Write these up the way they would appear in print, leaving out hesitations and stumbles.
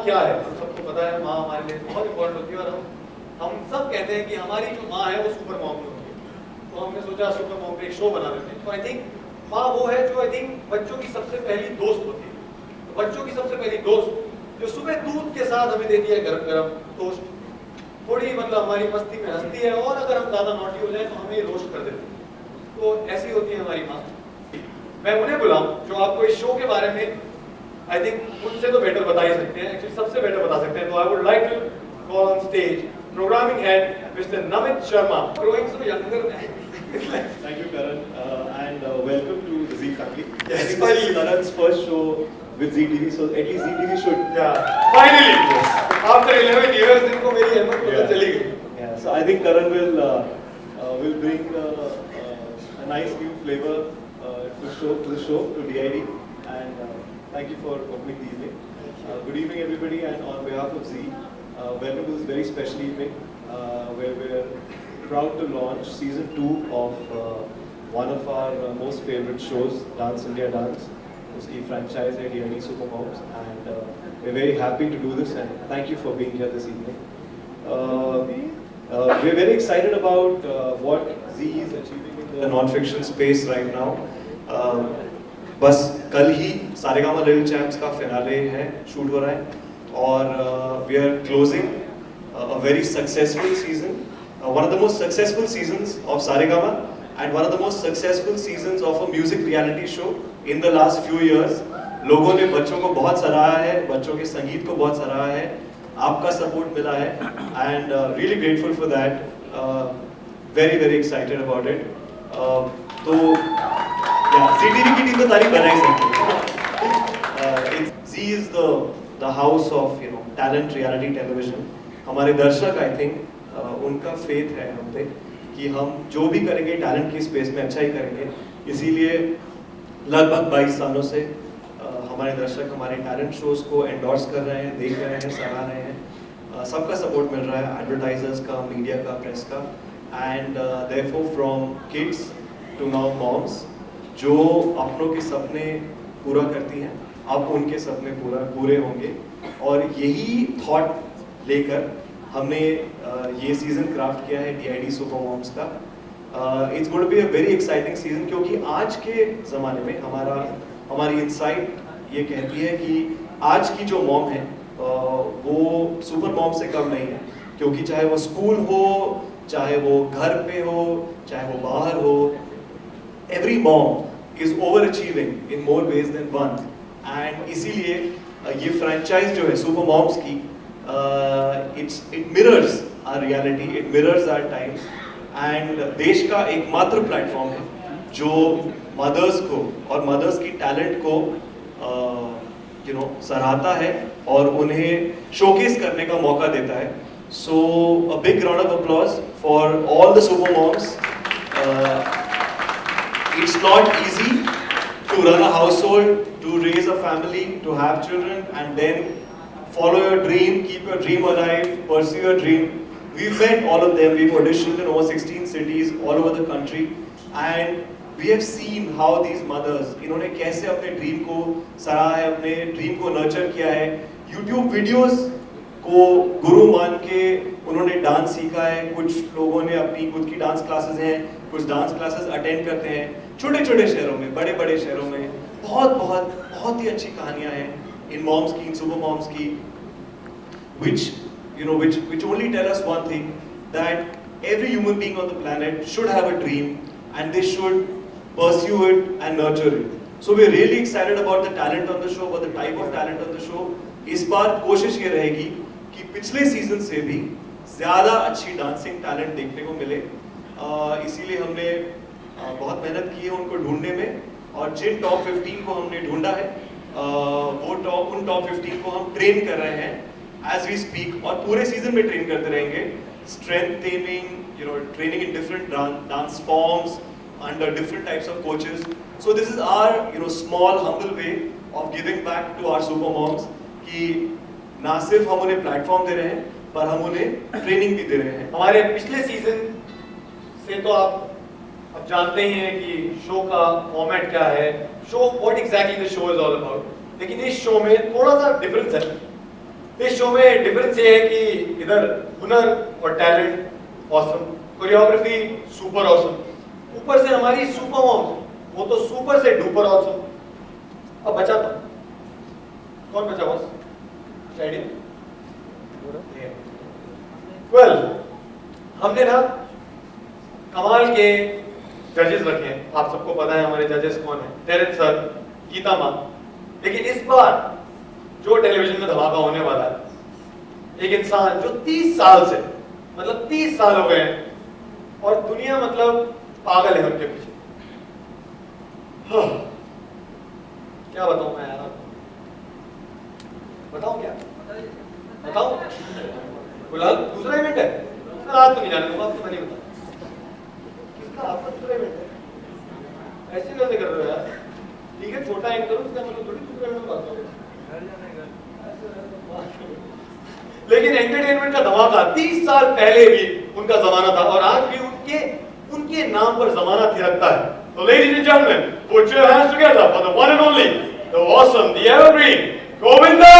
क्या है, हम सबको पता है माँ हमारे लिए बहुत इम्पोर्टेंट होती है, और हम सब कहते हैं कि हमारी जो माँ है वो सुपर मॉम होती है। तो हमने सोचा सुपर मॉम पे एक शो बना देते हैं। तो आई थिंक माँ वो है जो आई थिंक बच्चों की सबसे पहली दोस्त होती है। तो बच्चों की सबसे पहली दोस्त जो सुबह दूध के साथ हमें देती है गरम गरम टोस्ट, थोड़ी मतलब हमारी मस्ती में हंसती है, और अगर हम ज़्यादा नॉटी हो जाए तो हमें रोस्ट कर देती है। तो ऐसी होती है हमारी माँ। मैं उन्हें बुलाऊं जो आपको इस शो के बारे में आई थिंक मुझसे तो बेटर बता ही सकते हैं, एक्चुअली सबसे बेटर बता सकते हैं। तो I would like to call on stage programming head mister Namit Sharma, growing so younger than Thank you, Karan, and welcome to the Z family. Yes, I think finally. this is Karan's first show with ZTV, so at least ZTV should. Finally after 11 years इनको मेरी हिम्मत पता चली गई। Yeah, so I think Karan will bring a nice new flavor to the show to DID, and thank you for opening the evening. Good evening, everybody, and on behalf of Z, welcome to this very special evening where we're proud to launch season 2 of one of our most favorite shows, Dance India Dance. उसकी franchise है DID Super Moms, and we're very happy to do this, and thank you for being here this evening. We're very excited about what Z is achieving in the non-fiction space right now. बस कल ही Saregama little champs का finale है, shoot हो रहा है, और we are closing a very successful season, one of the most successful seasons of Saregama, and one of the most successful seasons of a music reality show in the last few years. लोगों ने बच्चों को बहुत सराहा है, बच्चों के संगीत को बहुत सराहा है, आपका सपोर्ट मिला है, and really grateful for that. Very very excited about it. तो ZTV की टीम तो तारीफ कर ही सकते हैं। Z is the house of talent reality television. हमारे दर्शक आई थिंक उनका फेथ है हम पे कि हम जो भी करेंगे टैलेंट की स्पेस में अच्छा ही करेंगे, इसीलिए लगभग 22 सालों से हमारे दर्शक हमारे टैलेंट शोज को एंडोर्स कर रहे हैं, देख रहे हैं, सराह रहे हैं, सबका सपोर्ट मिल रहा है, एडवर्टाइजर्स का, मीडिया का, प्रेस का, and therefore from kids to now moms जो अपनों के सपने पूरा करती हैं, अब उनके सपने पूरे होंगे, और यही थॉट लेकर हमने ये सीजन क्राफ्ट किया है DID सुपर मॉम्स का। It's going to be a very exciting season, क्योंकि आज के ज़माने में हमारी इंसाइट ये कहती है कि आज की जो मॉम है वो सुपर मॉम से कम नहीं है, क्योंकि चाहे वो स्कूल हो, चाहे वो घर पे हो, चाहे वो बाहर हो, every mom is over achieving in more ways than one, and इसीलिए ये फ्रेंचाइज जो है सुपर मॉम्स की, it mirrors our reality, it mirrors our times, and देश का एकमात्र प्लेटफॉर्म है जो मदर्स को और मदर्स की टैलेंट को सराहता है और उन्हें शोकेस करने का मौका देता है। So a big round of applause for all the super moms. It's not easy to run a household, to raise a family, to have children, and then follow your dream, keep your dream alive, pursue your dream. We've met all of them. We've auditioned in over 16 cities all over the country, and we have seen how these mothers, इन्होंने कैसे अपने dream को सराहा है, अपने dream को nurture किया है, YouTube वीडियोस को गुरु मान के उन्होंने डांस सीखा है, कुछ लोगों ने अपनी खुद की डांस क्लासेस हैं, कुछ डांस क्लासेस अटेंड करते हैं, छोटे छोटे शहरों में, बड़े बड़े शहरों में, बहुत ही अच्छी कहानियाँ हैं इन मॉम्स की, इन सुपर मॉम्स की, which only tell us one thing, that every human being on the planet should have a dream and they should pursue it and nurture it. So we're really excited about the talent on the show, about the type of talent on the show. इस बार कोशिश ये रहेगी कि पिछले season से भी ज़्यादा अच्छी डांसिंग टैलेंट देखने को मिले, इसीलिए हमने बहुत मेहनत की है उनको ढूंढने में, और जिन टॉप 15 को हमने ढूंढा है उन टॉप 15 को हम ट्रेन कर रहे हैं as we speak, और पूरे सीजन में ट्रेन करते रहेंगे, training in different dance forms under different types of coaches. So this is our small humble way of giving back to our super moms, कि ना सिर्फ हम उन्हें प्लेटफॉर्म दे रहे हैं पर हम उन्हें ट्रेनिंग भी दे रहे हैं। हमारे पिछले सीजन से तो आप अब जानते ही हैं कि शो का फॉर्मेट क्या है, show what exactly the show is all about, लेकिन इस शो में थोड़ा सा डिफरेंस है। इस शो में डिफरेंस ये है कि इधर हुनर और talent awesome, choreography super awesome, ऊपर से हमारी सुपर मॉम, वो तो सुपर से डुपर ऑसम। अब बचा था कौन बचा बॉस? आइडिया? वेल, हमने ना कमाल के जजेस रखे हैं, आप सबको पता है हमारे जजेस कौन है, टेरेंस सर, गीता माँ। लेकिन इस बार जो टेलीविजन में धमाका होने वाला है, एक इंसान जो 30 साल से, मतलब 30 साल हो गए हैं और दुनिया मतलब पागल है उनके पीछे। हाँ, क्या बताऊं मैं यार, बताऊं क्या बताऊं? फिलहाल दूसरा इवेंट है, रात को नहीं जाने दूंगा आपको, मैं नहीं बता किसका आपका दूसरा इवेंट है। ऐसे कैसे कर रहे हो यार? ठीक है, छोटा एंकर करो, उसका मतलब थोड़ी दूसरा इवेंट बात करो। लेकिन एंटरटेनमेंट का धमाका 30 साल पहले भी उनका जमाना था और आज भी उनके नाम पर जमाना थिरकता है। तो ladies and gentleman, put your hands together for the one and only, the awesome, the evergreen Govinda.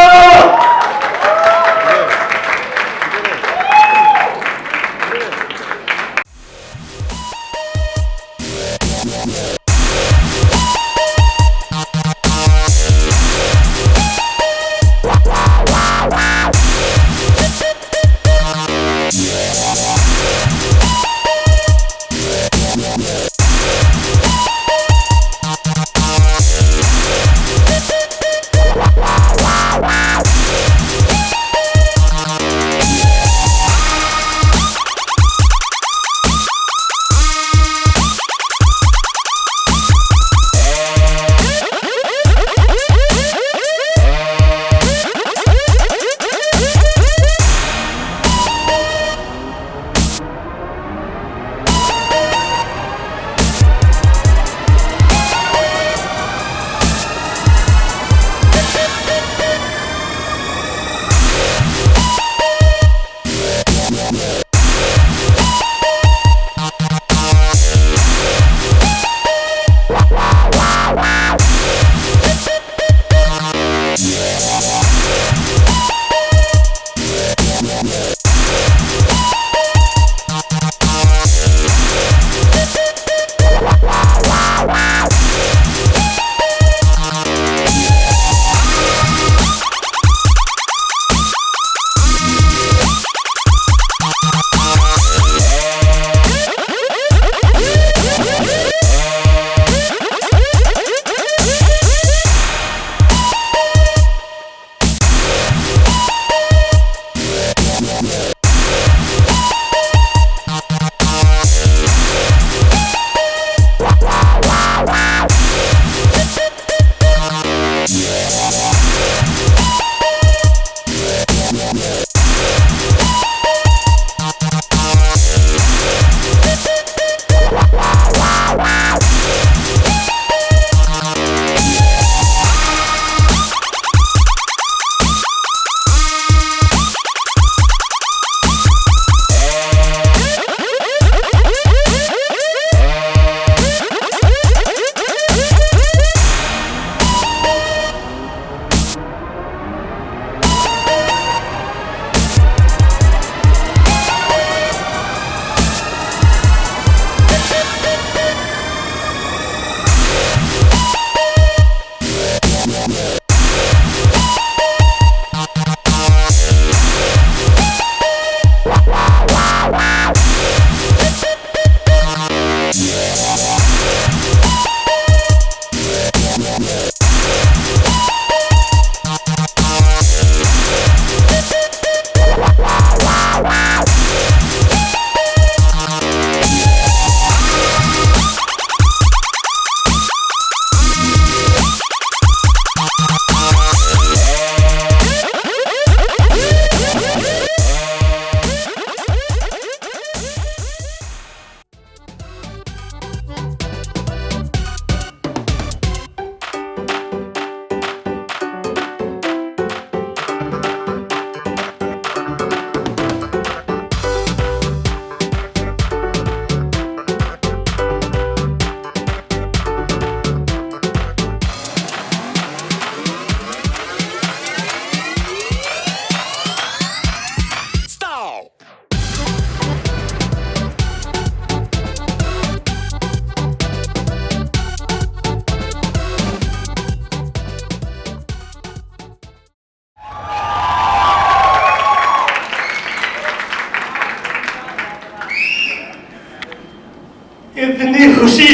इतनी खुशी,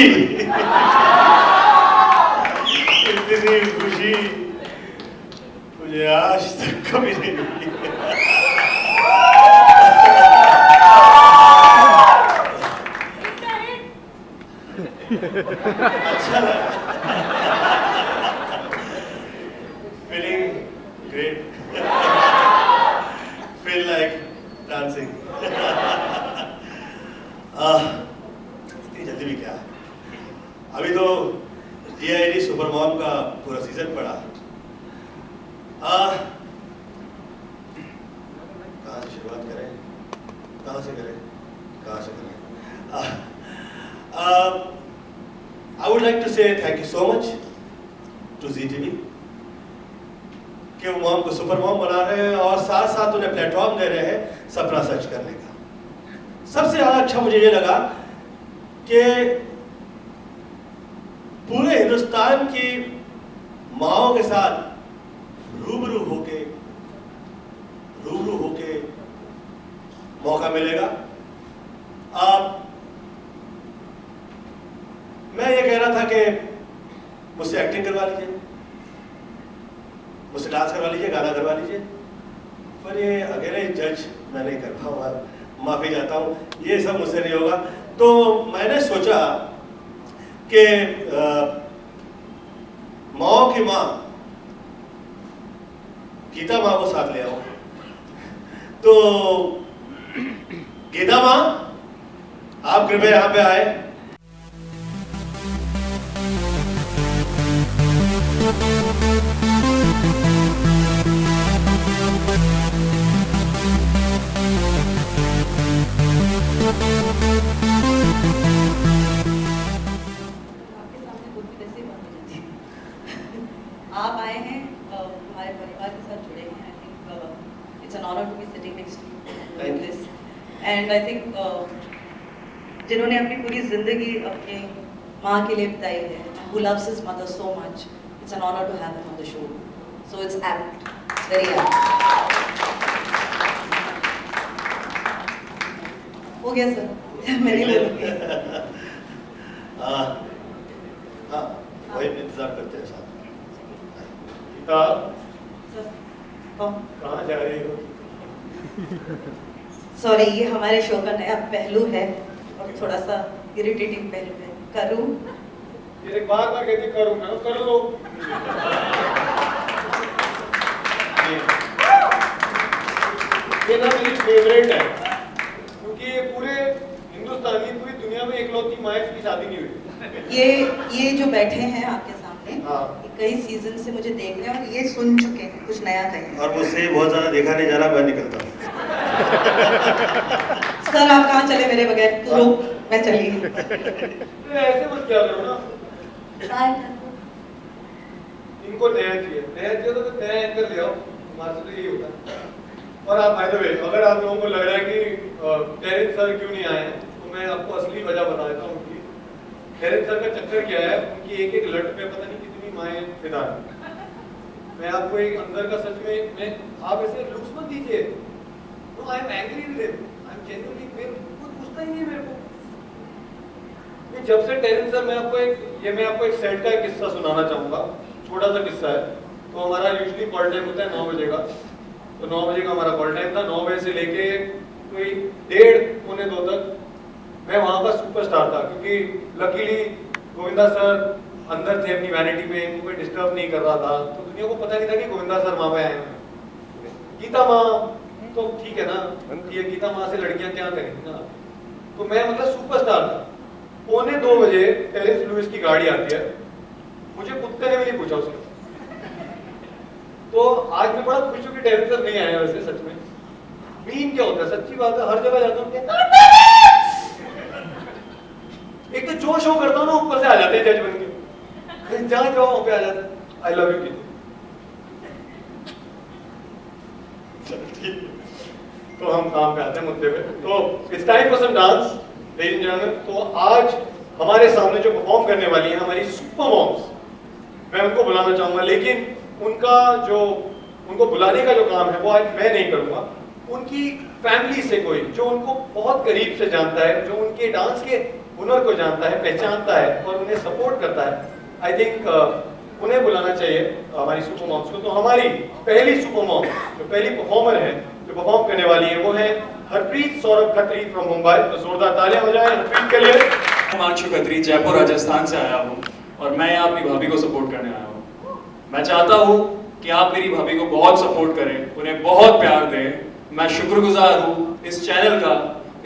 इतनी खुशी मुझे आज तक कभी नहीं मिली। अच्छा लगा, feeling great, feel like dancing. इतनी जल्दी भी क्या, अभी तो DID सुपर मॉम का पूरा सीजन पड़ा। कहाँ से शुरुआत करें, कहाँ से करें, कहाँ से करें? I would like to say thank you so much to ZTV कि वो मॉम को सुपर मॉम बना रहे हैं और साथ साथ उन्हें प्लेटफॉर्म दे रहे हैं सपना सच करने का। सबसे ज़्यादा अच्छा मुझे ये लगा कि पूरे हिंदुस्तान की माँओं के साथ रूबरू होके मौका मिलेगा। मैं ये कह रहा था कि मुझसे एक्टिंग करवा लीजिए, मुझसे डांस करवा लीजिए, गाना करवा लीजिए, पर ये अकेले जज मैं नहीं कर पाऊंगा, माफी चाहता हूँ, ये सब मुझसे नहीं होगा। तो मैंने सोचा कि माँ की माँ गीता माँ को साथ ले आओ। तो गीता माँ, आप कृपया यहाँ पे आए। आप आए हैं, हमारे परिवार के साथ जुड़े हैं। I think it's an honour to be sitting next to you this, and I think जिन्होंने अपनी पूरी जिंदगी अपनी माँ के लिए बिताई है, who loves his mother so much, it's an honor to have him on the show. So it's apt, it's very apt. हो गया सर, मैं नहीं बोलूँगी। हाँ, वही इंतजार करते हैं साथ। सर, कहाँ जा रही हो? सॉरी, ये हमारे शो का नया पहलू है और थोड़ा सा इरिटेटिंग पहलू है। करूँ? ये बार कहती करूँ ना, कर लो। ये ना मेरी फेवरेट है, क्योंकि ये पूरे हिंदुस्तानी, पूरी दुनिया में इकलौती माँ की शादी नहीं हुई। ये जो बैठे हैं आपके सामने, हाँ। कई सीजन से मुझे देख रहे हैं और ये सुन चुके हैं, कुछ नया कहें। और मुझसे बहुत ज्यादा देखा नहीं जा रहा, मैं निकलता हूँ। सर आप कहाँ चले मेरे बगैर? तू रुक, मैं चली। ऐसे मत क्या करो ना। इनको नया चाहिए तो नया एंकर ले आओ, हमारे से तो यही होता है। और आप बाय द वे, अगर आप लोगों को लग रहा है कि टेरिस सर क्यों नहीं आए हैं, तो मैं आपको असली वजह बता देता हूँ उनकी। टेरिस सर का चक्कर क्या है, उनकी एक एक लट पे पता नहीं कितनी माएँ फिदा हैं। मैं आपको एक अंदर का सच में, मैं आप ऐसे लुक्स मत दीजिए। No, I am angry with him, I am genuinely, कुछ पूछता ही नहीं है मेरे को। जब से टेरिस सर, मैं आपको एक सेट का किस्सा सुनाना चाहूँगा, छोटा सा किस्सा है। तो हमारा यूजुअली कॉल टाइम होता है 9 बजे का, तो 9 बजे का हमारा कॉल टाइम था। 9 बजे से लेके कोई 1:30-1:45 तक मैं वहाँ का सुपरस्टार था, क्योंकि लकीली गोविंदा सर अंदर थे अपनी वैनिटी में, इनको कोई डिस्टर्ब नहीं कर रहा था। तो दुनिया को पता नहीं था कि गोविंदा सर वहाँ पे आए हैं। गीता माँ तो ठीक है ना, ये गीता माँ से लड़कियाँ क्या करेंगी ना। तो मैं मतलब सुपरस्टार था। 1:45 बजे टेरिस लुइस की गाड़ी आती है, मुझे कुत्ते ने भी नहीं पूछा उसको। तो आज मैं बड़ा खुश हूँ कि टेरिस सर नहीं आए। वैसे सच में मीम क्या होता है, सच्ची बात है, हर जगह जाता हूँ एक तो जो शो करता हूँ ना, ऊपर से आ जाते हैं जज बन के, जहाँ जाओ वहाँ पे आ जाते हैं। आई लव यू की। तो हम काम पे आते हैं, मुद्दे पे। तो it's time for some dance ladies and gentleman. तो आज हमारे सामने जो परफॉर्म करने वाली है हमारी सुपर मॉम्स, मैं उनको बुलाना चाहूंगा, लेकिन उनको बुलाने का जो काम है वो आज मैं नहीं करूंगा। उनकी फैमिली से कोई जो उनको बहुत करीब से जानता है, जो उनके डांस के हुनर को जानता है, पहचानता है और उन्हें सपोर्ट करता है, आई थिंक उन्हें बुलाना चाहिए हमारी सुपर मॉम्स को। तो हमारी पहली सुपर मॉम जो पहली परफॉर्मर है जो परफॉर्म करने वाली है वो है हरप्रीत सौरभ खत्री फ्रॉम मुंबई। तो जोरदार तालियां बजाएं हरप्रीत के लिए। हिमांशु खत्री जयपुर राजस्थान से आया हूँ और मैं यहाँ अपनी भाभी को सपोर्ट करने आया हूँ। मैं चाहता हूँ कि आप मेरी भाभी को बहुत सपोर्ट करें, उन्हें बहुत प्यार दें। मैं शुक्रगुजार हूँ इस चैनल का,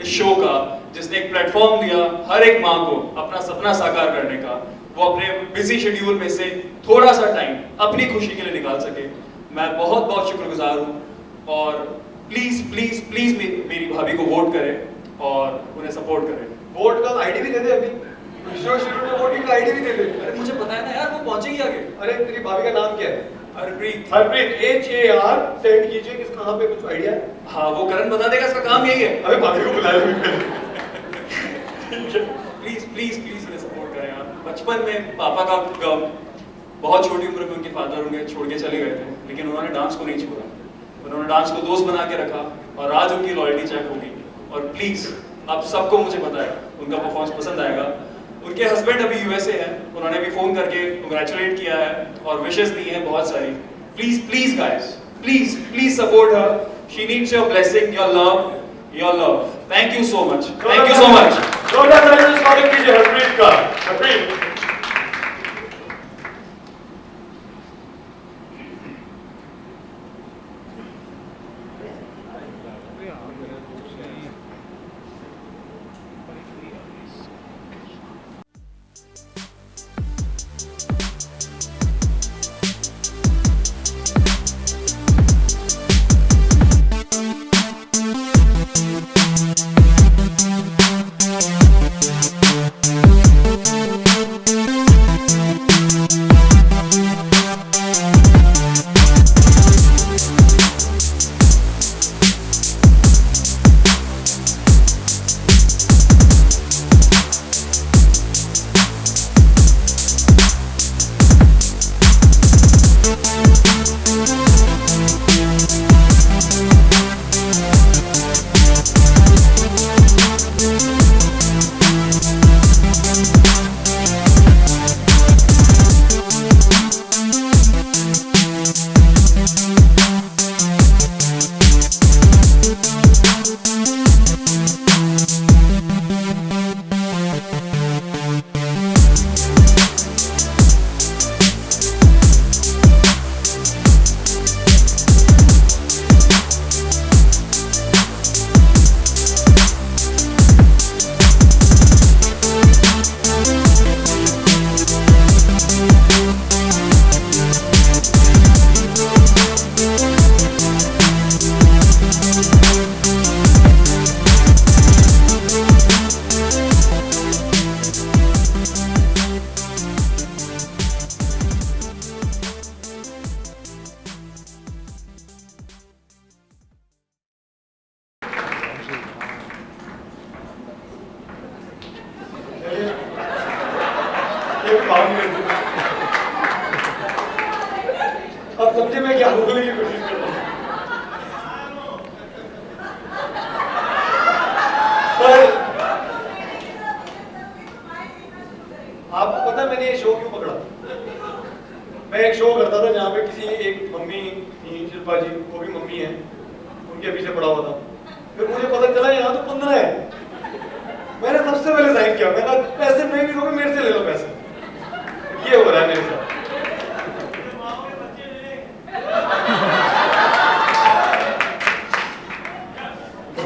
इस शो का, जिसने एक प्लेटफॉर्म दिया हर एक माँ को अपना सपना साकार करने का, वो अपने बिजी शेड्यूल में से थोड़ा सा टाइम अपनी खुशी के लिए निकाल सके। मैं बहुत बहुत शुक्रगुजार हूँ और प्लीज प्लीज प्लीज मेरी भाभी को वोट करें और उन्हें सपोर्ट करें। वोट का आईडी भी दे दे, अभी शुरू में वोटिंग का आईडी भी दे दे। अरे मुझे पता है ना यार, वो पहुंचेगी आगे। अरे तेरी भाभी का नाम क्या है? हरप्रीत। हरप्रीत HAR सेंड कीजिए। किस कहाँ पे कुछ आइडिया है? हाँ वो करण बता देगा, इसका काम यही है। अबे भाभी को बुलाया प्लीज प्लीज प्लीज उन्हें सपोर्ट करें आप। बचपन में पापा का गम, बहुत छोटी उम्र में उनके फादर उन्हें छोड़ के चले गए थे, लेकिन उन्होंने डांस को नहीं छोड़ा। उन्होंने डांस को दोस्त बना के रखा और आज उनकी लॉयल्टी चेक होगी। और प्लीज आप सबको मुझे पता है उनका परफॉर्मेंस पसंद आएगा। उनके हस्बैंड अभी यूएसए हैं, उन्होंने भी फोन करके कांग्रेचुलेट किया है और विशेस दी हैं बहुत सारी। Please please guys, please please support her. She needs your blessing, your love, your love. Thank you so much, thank you so much. जोरदार तालियों से स्वागत कीजिए हरप्रीत का। हरप्रीत अब समझे मैं क्या बोलने की कोशिश कर रहा हूँ। आपको पता है मैंने ये शो क्यों पकड़ा? मैं एक शो करता था जहाँ पे किसी एक मम्मी थी, शिल्पा जी, वो भी मम्मी है, उनके पीछे पड़ा हुआ था। फिर मुझे पता चला यहाँ तो 15 है। मैंने सबसे पहले साइन किया, मैंने कहा पैसे मैं भी दोगे, मेरे से ले लो पैसे। ये हो रहा है मेरे साथ।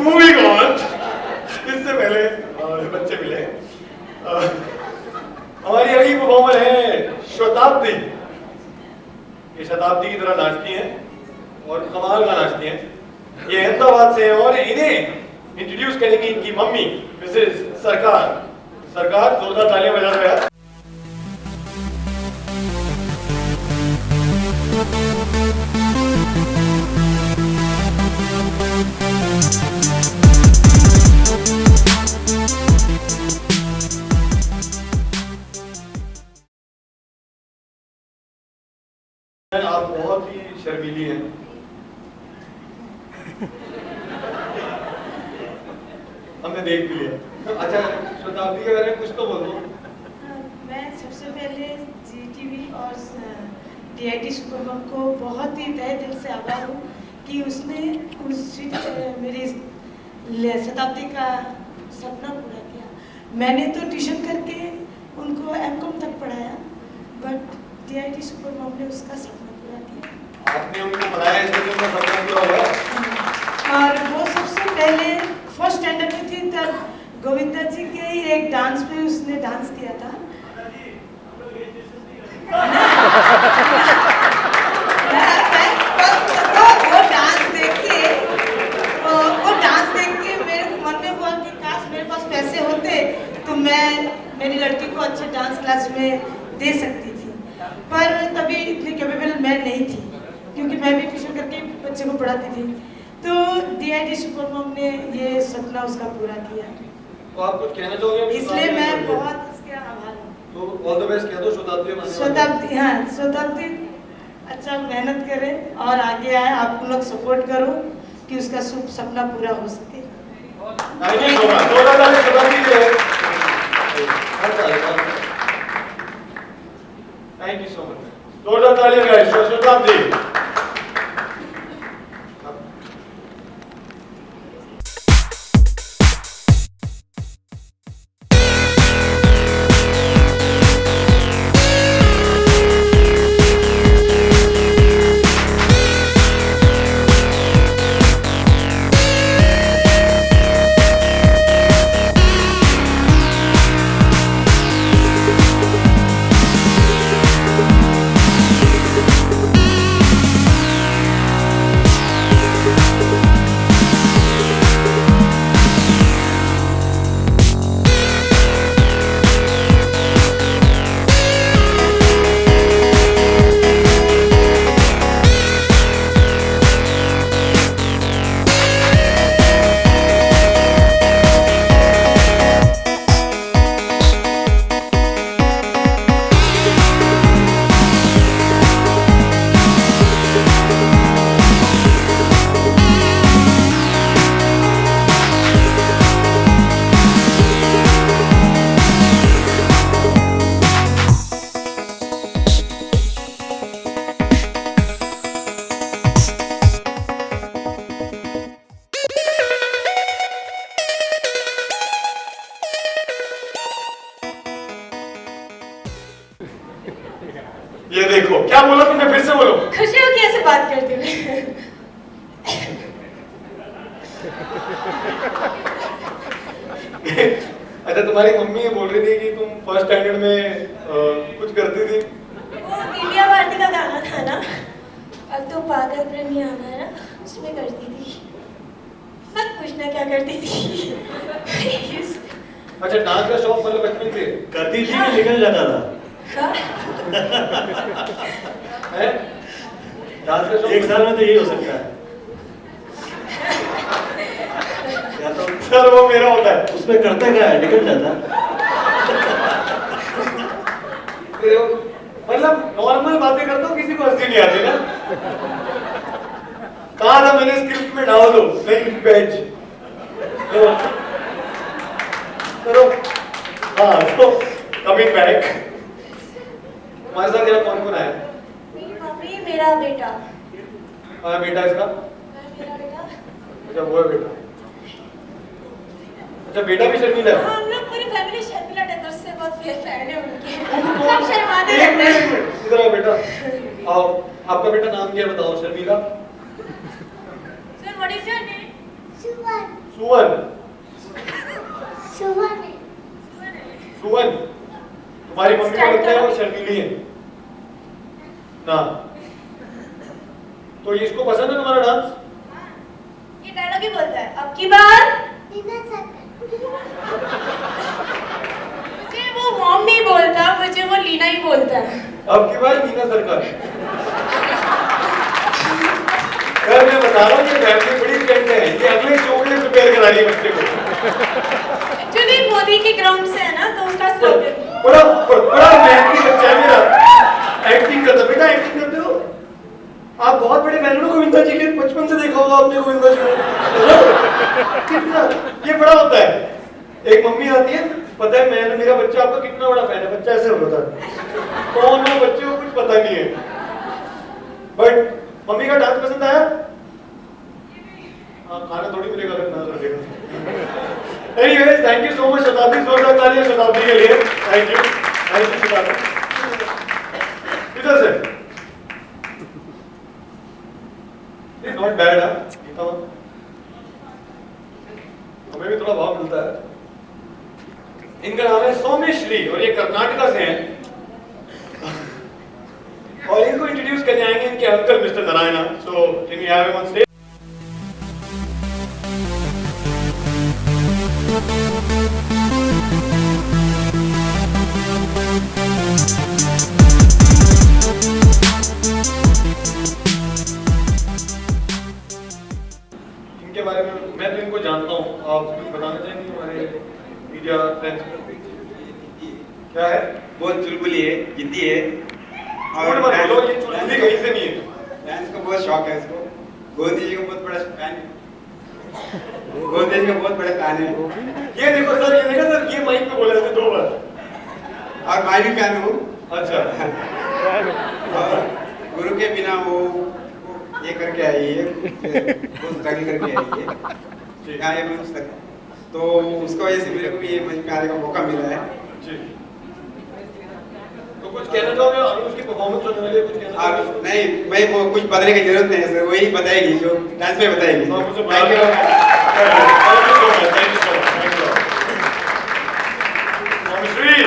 Moving on, इससे पहले बच्चे मिले। हमारी अगली परफॉर्मर है शताब्दी। ये शताब्दी की तरह नाचती हैं और कमाल का नाचती हैं। ये अहमदाबाद से हैं और इन्हें इंट्रोड्यूस करेंगी इनकी मम्मी मिसेस सरकार। सरकार, जोरदार तालियां बजा दो यार। आप बहुत ही शर्मीली हैं। हमने देख भी लिया। अच्छा शताब्दी के बारे में कुछ तो बोल दो। मैं सबसे पहले जीटीवी और डीआईटी सुपरमम को बहुत ही तहे दिल से आभार हूँ कि उसने मेरी शताब्दी का सपना पूरा किया। मैंने तो ट्यूशन करके उनको एमकॉम तक पढ़ाया, बट डीआईटी सुपरमम ने उसका सपना पूरा किया। आपने उनको पढ़ाया इसलिए उनका सपना पूरा हुआ। और वो सबसे पहले फर्स्ट स्टैंडर्ड में थी तब गोविंदा जी के ही एक डांस पे उसने डांस किया था। वो डांस देख के मेरे मन में हुआ कि काश मेरे पास पैसे होते तो मैं मेरी लड़की को अच्छे डांस क्लास में दे सकती थी, पर तभी इतनी कैपेबल मैं नहीं थी क्योंकि मैं भी ट्यूशन करके बच्चे को पढ़ाती थी। तो डीआईटी सुपरमम ने ये सपना उसका पूरा किया, तो आप कुछ कहना चाहोगे? इसलिए मैं बहुत उसके आभार हूँ। तो ऑल द बेस्ट कह दो शताब्दी में। शताब्दी, हाँ शताब्दी अच्छा मेहनत करे और आगे आए, आप लोग सपोर्ट करो कि उसका शुभ सपना पूरा हो सके। Thank you so much. जोरदार ताली शताब्दी के लिए। Thank you so much. जोरदार ताली गाइस फॉर शताब्दी। ये देखो क्या बोला तुमने, फिर से बोलो। खुशी हो कि ऐसे बात करते हुए। अच्छा तुम्हारी मम्मी ये बोल रही थी कि तुम फर्स्ट स्टैंडर्ड में कुछ करती थी। वो दिव्या भारती का गाना था ना, अब तो पागल प्रेमी हमारा, उसमें करती थी। मत पूछना क्या करती थी। अच्छा डांस का शौक मतलब बचपन से करती थी कि निकल जाता था? है? डांस का शौक एक साल में तो यही हो सकता है। या तो सर वो मेरा होता है। उसमें करता क्या है, निकल जाता। मतलब नॉर्मल बातें करता हूँ, किसी को हंसी नहीं आती ना। कहा था मैंने स्क्रिप्ट में डाल दो, नहीं पेज करो। हाँ तो कमिंग बैक, हमारे साथ यहाँ कौन कौन आया? मेरी मम्मी, मेरा बेटा। हाँ बेटा इसका? मेरा बेटा। अच्छा वो है बेटा। अच्छा बेटा भी शर्मिला है? हम लोग पूरी फैमिली शर्मिला टेलर से बहुत फैन है उनके। सब शर्माते रहते हैं। इधर आओ बेटा, आओ। आपका बेटा नाम क्या बताओ? Sharmila. Sir, what is your name? सुवन। सुवन। सुवन। सुवन। तुम्हारी मम्मी को लगता है वो शर्मीली है ना? तो ये इसको पसंद है तुम्हारा डांस? ये डायलॉग ही बोलता है, अब की बार नीना सर। मुझे वो मॉम नहीं बोलता, मुझे वो लीना ही बोलता है। अब की बार नीना सरकार। सर मैं बता रहा हूँ कि फैमिली बड़ी स्ट्रेंथ है, ये अगले शो के लिए प्रिपेयर करा रही है बच्चे को। एक्चुअली मोदी के ग्राउंड से है ना, तो उसका स्लोगन। बड़ा बड़ा मेहनती बच्चा है मेरा। एक्टिंग करता बेटा, एक्टिंग करते हो आप? बहुत बड़े फैन हो गोविंदा जी के, बचपन से देखा होगा आपने गोविंदा जी को। कितना ये बड़ा होता है। एक मम्मी आती है, पता है मैंने मेरा बच्चा आपका कितना बड़ा फैन है, बच्चा ऐसे होता है, कौन हो बच्चे को कुछ पता नहीं है, बट मम्मी का डांस पसंद आया? हाँ, खाना थोड़ी मिलेगा अगर ना लगेगा। Anyways, thank you so much शताब्दी, जोरदार तालियां शताब्दी के लिए। थैंक यू शताब्दी। इधर से नॉट बैड है, हमें भी थोड़ा भाव मिलता है। इनका नाम है सौम्यश्री और ये कर्नाटका से हैं और इनको इंट्रोड्यूस करने आएंगे इनके uncle mister Narayana. So can you have him on stage? इनके बारे में मैं तो इनको जानता हूँ, आप कुछ बताना चाहेंगे हमारे मीडिया फ्रेंड्स को? क्या है? बहुत चुलबुली है, जिद्दी है और मत बोलो, ये चुलबुली कहीं से नहीं है। डांस को बहुत शौक है इसको। गोदी जी का बहुत बड़ा फैन है, गोदी जी का बहुत बड़ा फैन है। ये देखो सर, ये देखो सर, ये माइक पे बोला इसने 2 बार। और मैं भी फैन हूँ। अच्छा। और गुरु के बिना वो ये करके आई है, बहुत स्ट्रगल करके आई है यहाँ ये मंच तक, तो उसकी वजह से मेरे को भी ये मंच में आने का मौका मिला है। जी। तो कुछ कहना चाहोगे और उसकी परफॉर्मेंस होने वाली है, कुछ कहना और चाहोगे? नहीं, मैं कुछ बताने की जरूरत नहीं है सर, वही बताएगी जो डांस में बताएगी। तो आप मुझे Thank you. Thank you so much, thank you so much, thank you. Saumyashree.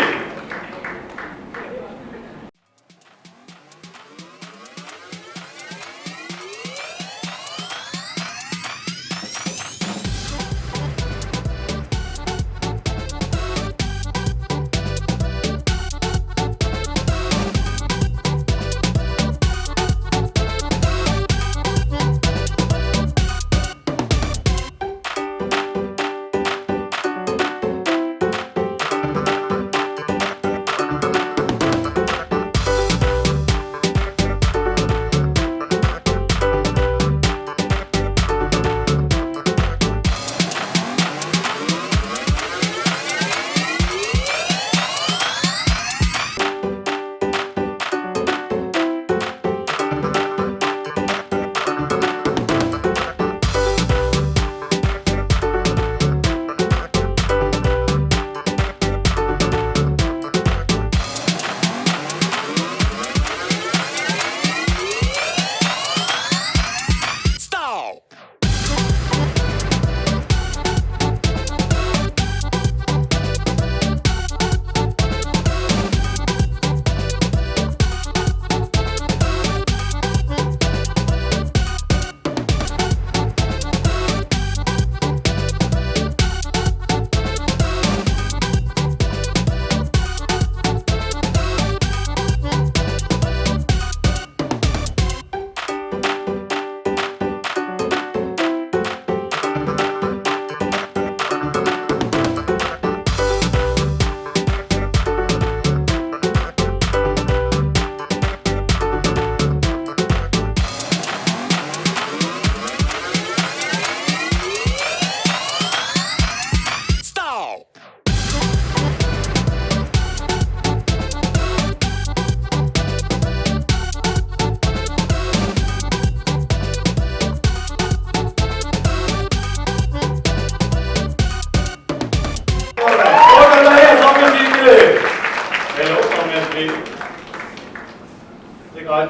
आज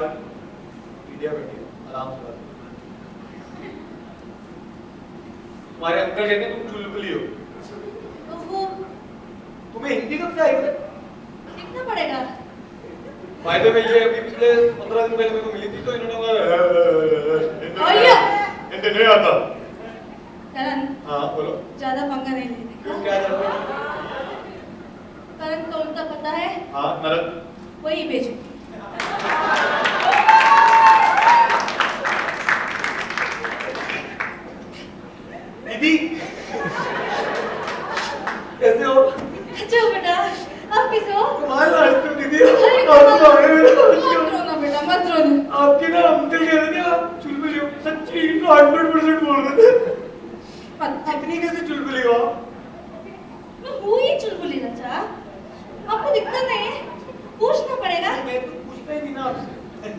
मीडिया बैठी आराम से बात। तुम्हारे अंकल कहते हैं तुम चुलबुली हो। तो वो तुम्हें हिंदी कब से आई है? सीखना पड़ेगा। बाय द वे ये अभी पिछले 15 दिन पहले मेरे को मिली थी तो इन्होंने हिंदी नहीं आता। करण, हाँ बोलो। ज्यादा पंगा नहीं लेने क्यों, का। क्या जरूरत है? करण कौन सा पता है? हाँ नरक। वही भेजो। दीदी कैसे हो? अच्छा बेटा, आप कैसे हो? तुम्हारे लास्ट में दीदी अरे आप तो आगे मेरे मत रोना बेटा, मत रोना। आपके ना अंकल कह रहे थे आप चुलबुली हो। सच्ची 100% बोल रहे थे। मत इतनी कैसे चुलबुली हो आप? था? आपको दिक्कत नहीं है? पूछना पड़ेगा। मैं तो पूछता ही नहीं ना आपसे।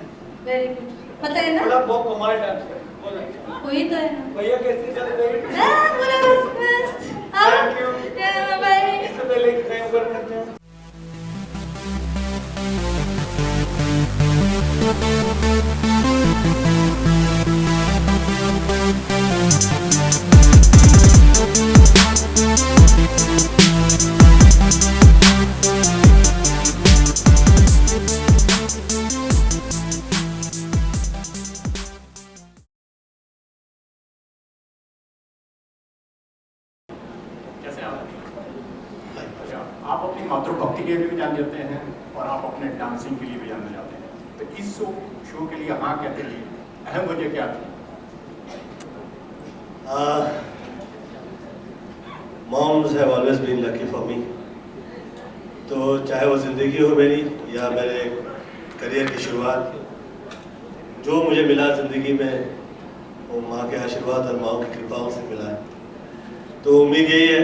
Very good. पता है ना? बड़ा बहुत कमाल डांस है। बहुत अच्छा। वही तो है ना। भैया कैसे चल रहे हैं? पूरा मस्त। Thank you. बाय। इससे पहले कि मैं ऊपर करते हैं। कैसे आप? अच्छा, आप अपनी मातृभक्ति के लिए भी जाने जाते हैं और आप अपने डांसिंग के लिए भी जाने जाते हैं, तो इस शो के लिए हाँ कहते हैं अहम वजह क्या थी? Moms have always been lucky for me. तो चाहे वो ज़िंदगी हो मेरी या मेरे करियर की शुरुआत, जो मुझे मिला ज़िंदगी में वो माँ के आशीर्वाद और माँ की कृपाओं से मिला है। तो उम्मीद यही है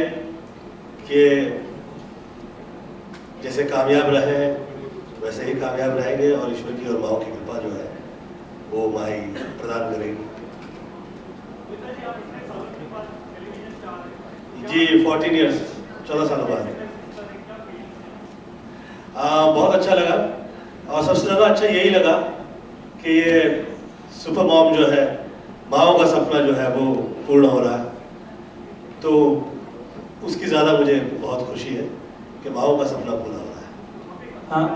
कि जैसे कामयाब रहे हैं वैसे ही कामयाब रहेंगे और ईश्वर की और माँ की कृपा जो है वो माँ ही प्रदान करेगी। जी 14 इयर्स, 14 सालों बाद। बहुत अच्छा लगा और सबसे ज़्यादा अच्छा यही लगा कि ये सुपर मॉम जो है, माँओं का सपना जो है वो पूर्ण हो रहा है। तो उसकी ज़्यादा मुझे बहुत खुशी है कि माँओं का सपना पूरा हो रहा है। हाँ,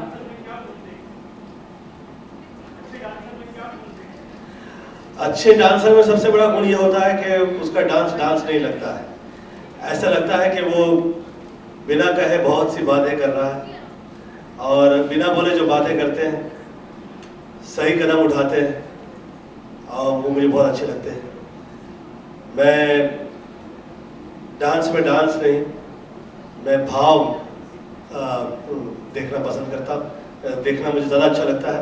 अच्छे डांसर में सबसे बड़ा गुण ये होता है कि उसका डांस डांस नहीं लगता है। ऐसा लगता है कि वो बिना कहे बहुत सी बातें कर रहा है और बिना बोले जो बातें करते हैं, सही कदम उठाते हैं और वो मुझे बहुत अच्छे लगते हैं। मैं डांस में डांस नहीं, मैं भाव देखना पसंद करता हूँ, देखना मुझे ज़्यादा अच्छा लगता है।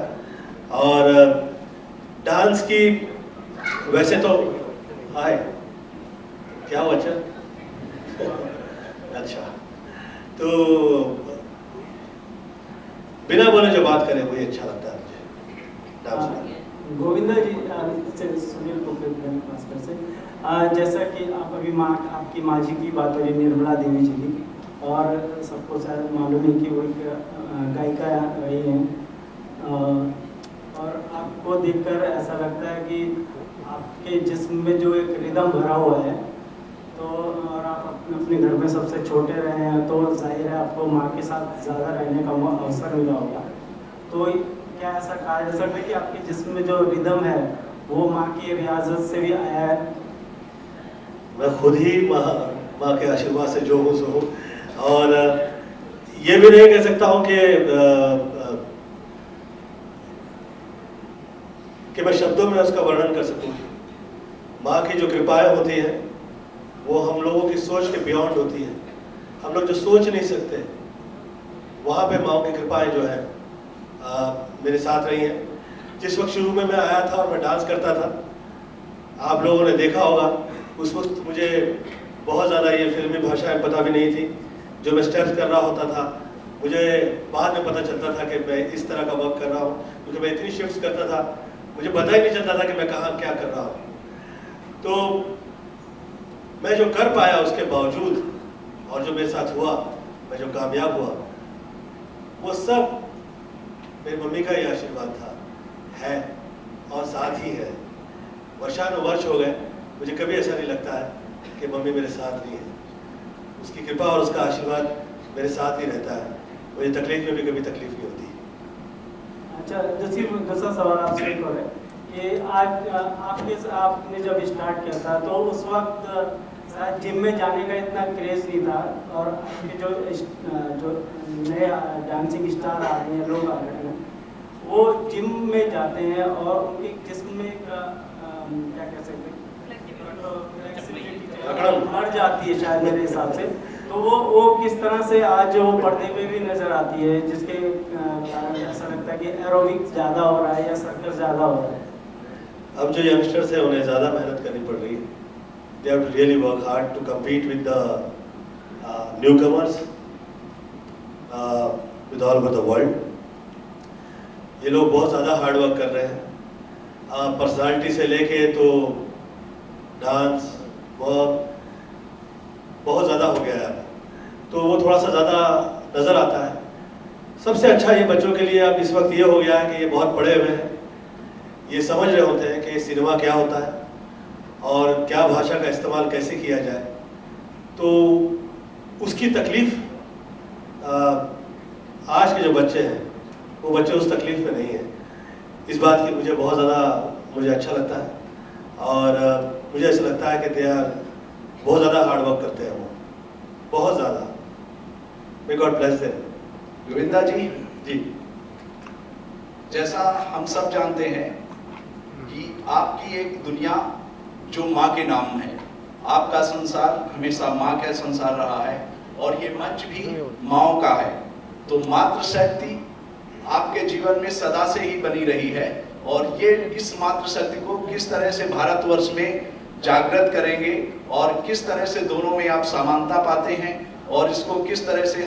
और डांस की वैसे तो हाय क्या हुआ? अच्छा, तो बिना बोले जो बात करे वही अच्छा लगता है मुझे डांस में। गोविंदा जी से सुनील भास्कर से जैसा कि आप अभी आपकी माँ जी की बात हो रही, निर्मला देवी जी की, और सबको शायद मालूम है कि वो एक गायिका रही हैं और आपको देखकर ऐसा लगता है कि आपके जिस्म में जो एक रिदम भरा हुआ है, तो और आप अपने घर में सबसे छोटे रहे हैं तो जाहिर है आपको माँ के साथ ज़्यादा रहने का अवसर मिला होगा। तो क्या ऐसा कहा जा सकता है कि आपके जिस्म में जो रिदम है वो माँ की रियाजत से भी आया है? मैं खुद ही माँ के आशीर्वाद से जो हूँ सो हूँ, और ये भी नहीं कह सकता हूँ कि मैं शब्दों में उसका वर्णन कर सकूँ। माँ की जो कृपाएं होती हैं वो हम लोगों की सोच के बियॉन्ड होती है। हम लोग जो सोच नहीं सकते, वहाँ पे माँ की कृपाएं जो है मेरे साथ रही हैं। जिस वक्त शुरू में मैं आया था और मैं डांस करता था, आप लोगों ने देखा होगा, उस वक्त मुझे बहुत ज़्यादा ये फिल्मी भाषाएं पता भी नहीं थी। जो मैं स्टेप्स कर रहा होता था, मुझे बाद में पता चलता था कि मैं इस तरह का वर्क कर रहा हूँ, क्योंकि मैं इतनी शिफ्ट्स करता था, मुझे पता ही नहीं चलता था कि मैं कहाँ क्या कर रहा हूँ। तो मैं जो कर पाया उसके बावजूद, और जो मेरे साथ हुआ, मैं जो कामयाब हुआ, वो सब मेरी मम्मी का ही आशीर्वाद था, है और साथ ही है। वर्षानुवर्ष हो गए, मुझे कभी ऐसा नहीं लगता है कि मम्मी मेरे साथ नहीं है। उसकी कृपा और उसका आशीर्वाद मेरे साथ ही रहता है। मुझे तकलीफ में भी कभी तकलीफ नहीं होती। अच्छा, दूसरा सवाल आपसे एक और है कि आज आपने जब स्टार्ट किया था तो उस वक्त शायद जिम में जाने का इतना क्रेज नहीं था, और आपके जो नए डांसिंग स्टार आ रहे हैं, लोग आ रहे हैं, वो जिम में जाते हैं और उनके जिस्म में क्या कह सकते हैं, बढ़ जाती है शायद मेरे हिसाब से। तो वो किस तरह से आज वो पर्दे पे भी नजर आती है, जिसके कारण ऐसा लगता है कि एरोबिक्स ज़्यादा हो रहा है या सर्कस ज़्यादा हो रहा है? अब जो यंगस्टर्स हैं उन्हें ज़्यादा मेहनत करनी पड़ रही है। They have to really work hard to compete with the newcomers, with all over the world. ये लोग बहुत ज़्यादा हार्ड वर्क कर रहे हैं, पर्सनालिटी से लेके तो डांस बहुत ज़्यादा हो गया है, तो वो थोड़ा सा ज़्यादा नज़र आता है। सबसे अच्छा ये बच्चों के लिए अब इस वक्त ये हो गया है कि ये बहुत पढ़े हुए हैं, ये समझ रहे होते हैं कि सिनेमा क्या होता है और क्या भाषा का इस्तेमाल कैसे किया जाए। तो उसकी तकलीफ़ आज के जो बच्चे हैं वो बच्चे उस तकलीफ़ में नहीं हैं। इस बात की मुझे बहुत ज़्यादा अच्छा लगता है और मुझे ऐसा लगता है कि दे आर बहुत ज़्यादा हार्ड वर्क करते हैं, वो बहुत ज़्यादा। May God bless them. Govinda ji, जी, जैसा हम सब जानते हैं कि आपकी एक दुनिया जो माँ के नाम है, आपका संसार हमेशा माँ का संसार रहा है और ये मंच भी माँओं का है। तो मातृशक्ति आपके जीवन में सदा से ही बनी रही है और ये इस मातृशक्ति को किस तरह से भारतवर्ष में जागृत करेंगे और किस तरह से दोनों में आप समानता पाते हैं और इसको किस तरह से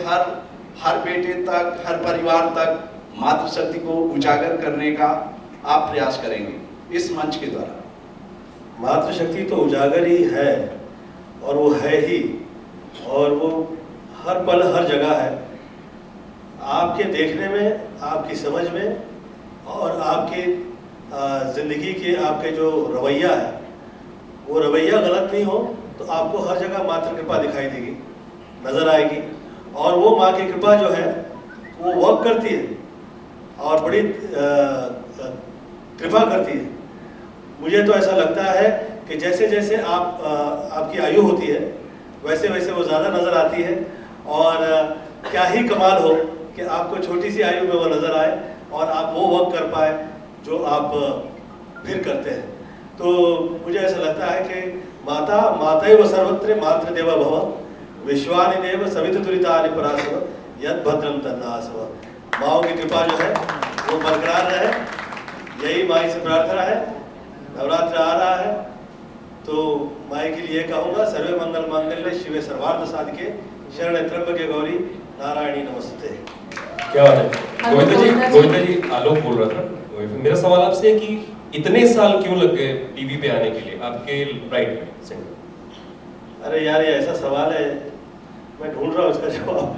हर बेटे तक, हर परिवार तक मातृशक्ति को उजागर करने का आप प्रयास करेंगे इस मंच के द्वारा। मातृशक्ति तो उजागर ही है और वो है ही, और वो हर पल हर जगह है, आपके देखने में, आपकी समझ में और आपके ज़िंदगी के आपके जो रवैया है वो रवैया गलत नहीं हो तो आपको हर जगह मातृ कृपा दिखाई देगी, नज़र आएगी। और वो माँ की कृपा जो है वो वर्क करती है और बड़ी कृपा करती है। मुझे तो ऐसा लगता है कि जैसे जैसे आपकी आयु होती है वैसे वैसे वो ज़्यादा नज़र आती है और क्या ही कमाल हो कि आपको छोटी सी आयु में वो नज़र आए और आप वो वर्क कर पाए जो आप फिर करते हैं। तो मुझे ऐसा लगता है कि मातैव सर्वत्र मातृदेवो भव विश्वानि देव सवितुरितानि पराशव यद भद्रम तन्नासव। माँओं की कृपा जो है वो बरकरार रहे, यही माई से प्रार्थना है। नवरात्र आ रहा है तो माई के लिए कहूँगा सर्वे मंगल मांगल्ये शिवे सर्वार्थ साधिके शरण्ये त्र्यंबके गौरी नारायणी नमस्ते। क्या बात है गोविंदा जी आलोक बोल रहा था। मेरा सवाल आपसे है कि इतने साल क्यों लग गए टीवी पे आने के लिए आपके ब्राइट में? अरे यार ये ऐसा सवाल है, मैं ढूंढ रहा हूँ उसका जवाब।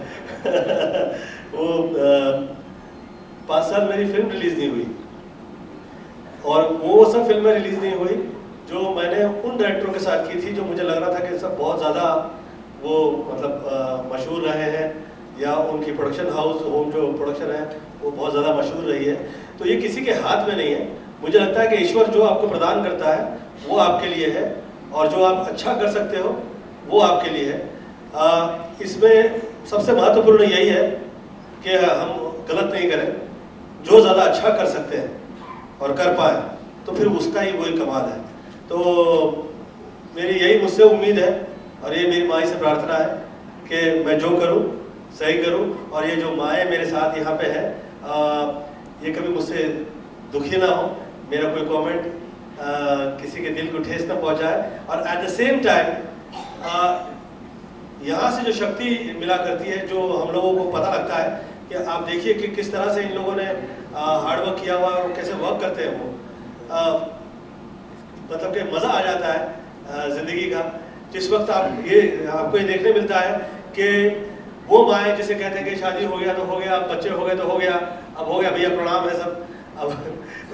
वो 5 साल मेरी फिल्म रिलीज नहीं हुई और वो सब फिल्में रिलीज नहीं हुई जो मैंने उन डायरेक्टरों के साथ की थी जो मुझे लग रहा था कि सब बहुत ज़्यादा वो मतलब मशहूर रहे हैं या उनकी प्रोडक्शन हाउस होम जो प्रोडक्शन है वो बहुत ज़्यादा मशहूर रही है। तो ये किसी के हाथ में नहीं है। मुझे लगता है कि ईश्वर जो आपको प्रदान करता है वो आपके लिए है और जो आप अच्छा कर सकते हो वो आपके लिए है। इसमें सबसे महत्वपूर्ण यही है कि हम गलत नहीं करें, जो ज़्यादा अच्छा कर सकते हैं और कर पाए तो फिर उसका ही वही कमाल है। तो मेरी यही मुझसे उम्मीद है और ये मेरी माँ से प्रार्थना है कि मैं जो करूँ सही करूँ और ये जो माएँ मेरे साथ यहाँ पे है ये कभी मुझसे दुखी ना हो, मेरा कोई कमेंट किसी के दिल को ठेस ना पहुँचाए और एट द सेम टाइम यहाँ से जो शक्ति मिला करती है जो हम लोगों को पता लगता है कि आप देखिए कि किस तरह से इन लोगों ने हार्ड वर्क किया हुआ है और कैसे वर्क करते हैं वो मतलब कि मज़ा आ जाता है ज़िंदगी का। जिस वक्त आपको ये देखने मिलता है कि वो माएँ जिसे कहते हैं कि शादी हो गया तो हो गया, बच्चे हो गए तो हो गया, अब हो गया भैया प्रणाम है सब, अब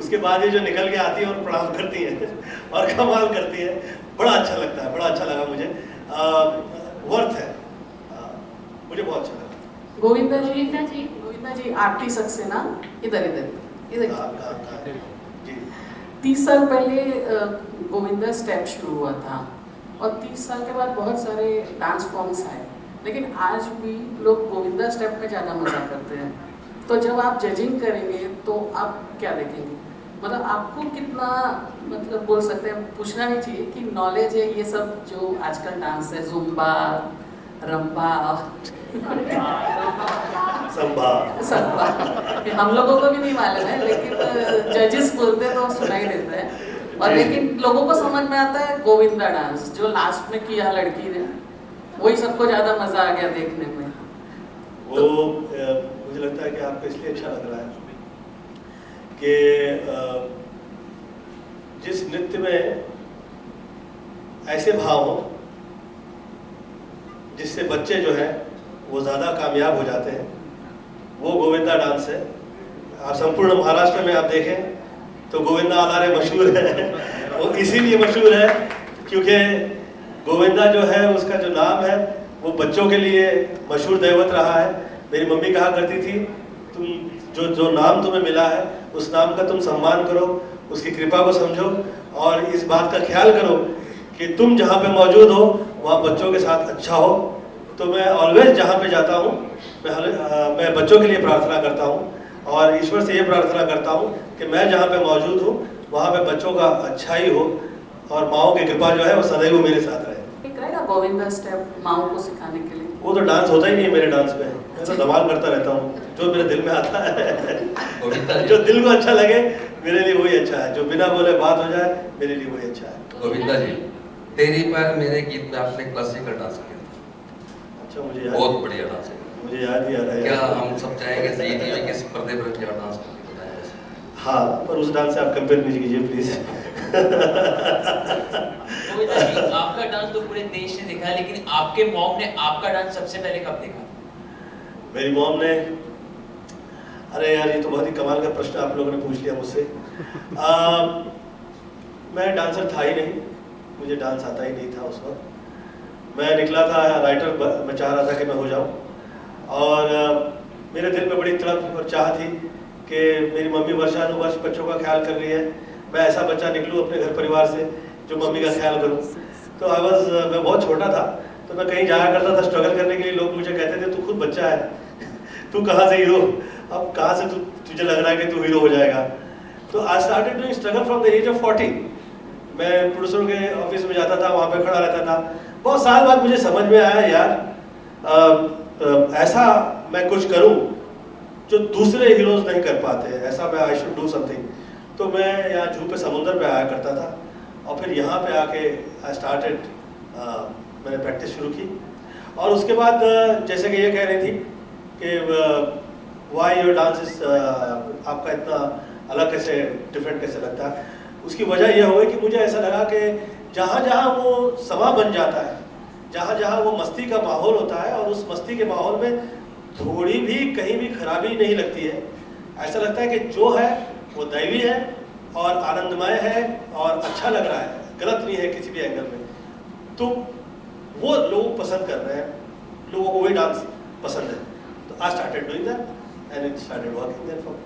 उसके बाद ये जो निकल के आती है और प्रणाम करती है और कमाल करती है, बड़ा अच्छा लगता है, बड़ा अच्छा लगा मुझे। वर्थ है, मुझे बहुत अच्छा लगा। गोविंदा जी आरती सक्सेना इधर 30 साल पहले गोविंदा स्टेप शुरू हुआ था और 30 साल के बाद बहुत सारे डांस फॉर्म्स आए, लेकिन आज भी लोग गोविंदा स्टेप में ज़्यादा मजा करते हैं। तो जब आप जजिंग करेंगे तो आप क्या देखेंगे? मतलब आपको कितना मतलब बोल सकते हैं, पूछना नहीं चाहिए कि नॉलेज है ये सब जो आजकल डांस है, जुम्बा, रंबा, संबा, हम लोगों को भी नहीं मालूम है लेकिन जजेस बोलते तो सुनाई देता है और लेकिन लोगों को समझ में आता है गोविंदा डांस जो लास्ट में किया लड़की ने, वही सबको ज़्यादा मजा आ गया देखने में। वो मुझे लगता है अच्छा लग रहा है कि जिस नृत्य में ऐसे भाव हो जिससे बच्चे जो है वो ज़्यादा कामयाब हो जाते हैं, वो गोविंदा डांस है। आप संपूर्ण महाराष्ट्र में आप देखें तो गोविंदा अलारे मशहूर है। वो इसीलिए मशहूर है क्योंकि गोविंदा जो है उसका जो नाम है वो बच्चों के लिए मशहूर दैवत रहा है। मेरी मम्मी कहा करती थी तुम जो नाम तुम्हें मिला है उस नाम का तुम सम्मान करो, उसकी कृपा को समझो और इस बात का ख्याल करो कि तुम जहाँ पे मौजूद हो वहाँ बच्चों के साथ अच्छा हो। तो मैं ऑलवेज जहाँ पे जाता हूँ मैं बच्चों के लिए प्रार्थना करता हूँ और ईश्वर से ये प्रार्थना करता हूँ कि मैं जहाँ पे मौजूद हूँ वहाँ पे बच्चों का अच्छा ही हो और माओ की कृपा जो है वो सदैव मेरे साथ रहे। गोविंदा स्टेप माओ को सिखाने के लिए वो तो डांस होता ही नहीं है मेरे डांस में, मैं तो धमाल करता रहता हूँ जो मेरे दिल में आता है। जो दिल को अच्छा लगे मेरे लिए वही अच्छा है, जो बिना बोले बात हो जाए मेरे लिए वही अच्छा है। गोविंदा जी, तेरी पर मेरे गीत में आपने क्लासिकल डांस किया था। अच्छा, मुझे याद, बहुत बढ़िया डांस है। मुझे याद ही आ रहा है। क्या हम सब चाहेंगे जी टीवी के इस पर्दे पर क्या डांस करके बताएं? हाँ, पर उस डांस से आप कंपेयर नहीं कीजिए प्लीज। गोविंदा जी, आपका डांस तो पूरे देश ने देखा है, लेकिन आपके मॉम ने आपका डांस सबसे पहले कब देखा? मेरी मॉम ने, अरे यार ये तो बहुत ही कमाल का प्रश्न आप लोगों ने पूछ लिया मुझसे। मैं डांसर था ही नहीं, मुझे डांस आता ही नहीं था उस वक्त। मैं निकला था राइटर, मैं चाह रहा था कि मैं हो जाऊं और मेरे दिल में बड़ी तड़प और चाह थी कि मेरी मम्मी वर्षानुवर्ष बच्चों का ख्याल कर रही है, मैं ऐसा बच्चा निकलूं अपने घर परिवार से जो मम्मी का ख्याल करूं। तो मैं बहुत छोटा था तो मैं कहीं जाया करता था स्ट्रगल करने के लिए। लोग मुझे कहते थे तू खुद बच्चा है, तू कहाँ से हीरो, अब कहाँ से तुझे लग रहा है कि तू हीरो हो जाएगा। तो I started doing struggle from the age of 40। मैं प्रोड्यूसरों के ऑफिस में जाता था, वहाँ पे खड़ा रहता था। बहुत साल बाद मुझे समझ में आया यार ऐसा मैं कुछ करूं जो दूसरे हीरोज नहीं कर पाते, ऐसा मैं आई शुड डू समथिंग। तो मैं यहाँ जू पे समुंदर पे आया करता था और फिर यहाँ पे आके आई स्टार्टेड, मैंने प्रैक्टिस शुरू की। और उसके बाद जैसे कि ये कह रही थी कि वाई योर डांस इज, आपका इतना अलग कैसे, डिफरेंट कैसे लगता है, उसकी वजह यह हो गई कि मुझे ऐसा लगा कि जहाँ जहाँ वो समा बन जाता है, जहाँ जहाँ वो मस्ती का माहौल होता है और उस मस्ती के माहौल में थोड़ी भी कहीं भी खराबी नहीं लगती है। ऐसा लगता है कि जो है वो दैवी है और आनंदमय है और अच्छा लग रहा है, गलत नहीं है किसी भी एंगल में। तो वो लोग पसंद कर रहे हैं, लोगों को वही डांस पसंद है। तो I started doing that and it started working there for.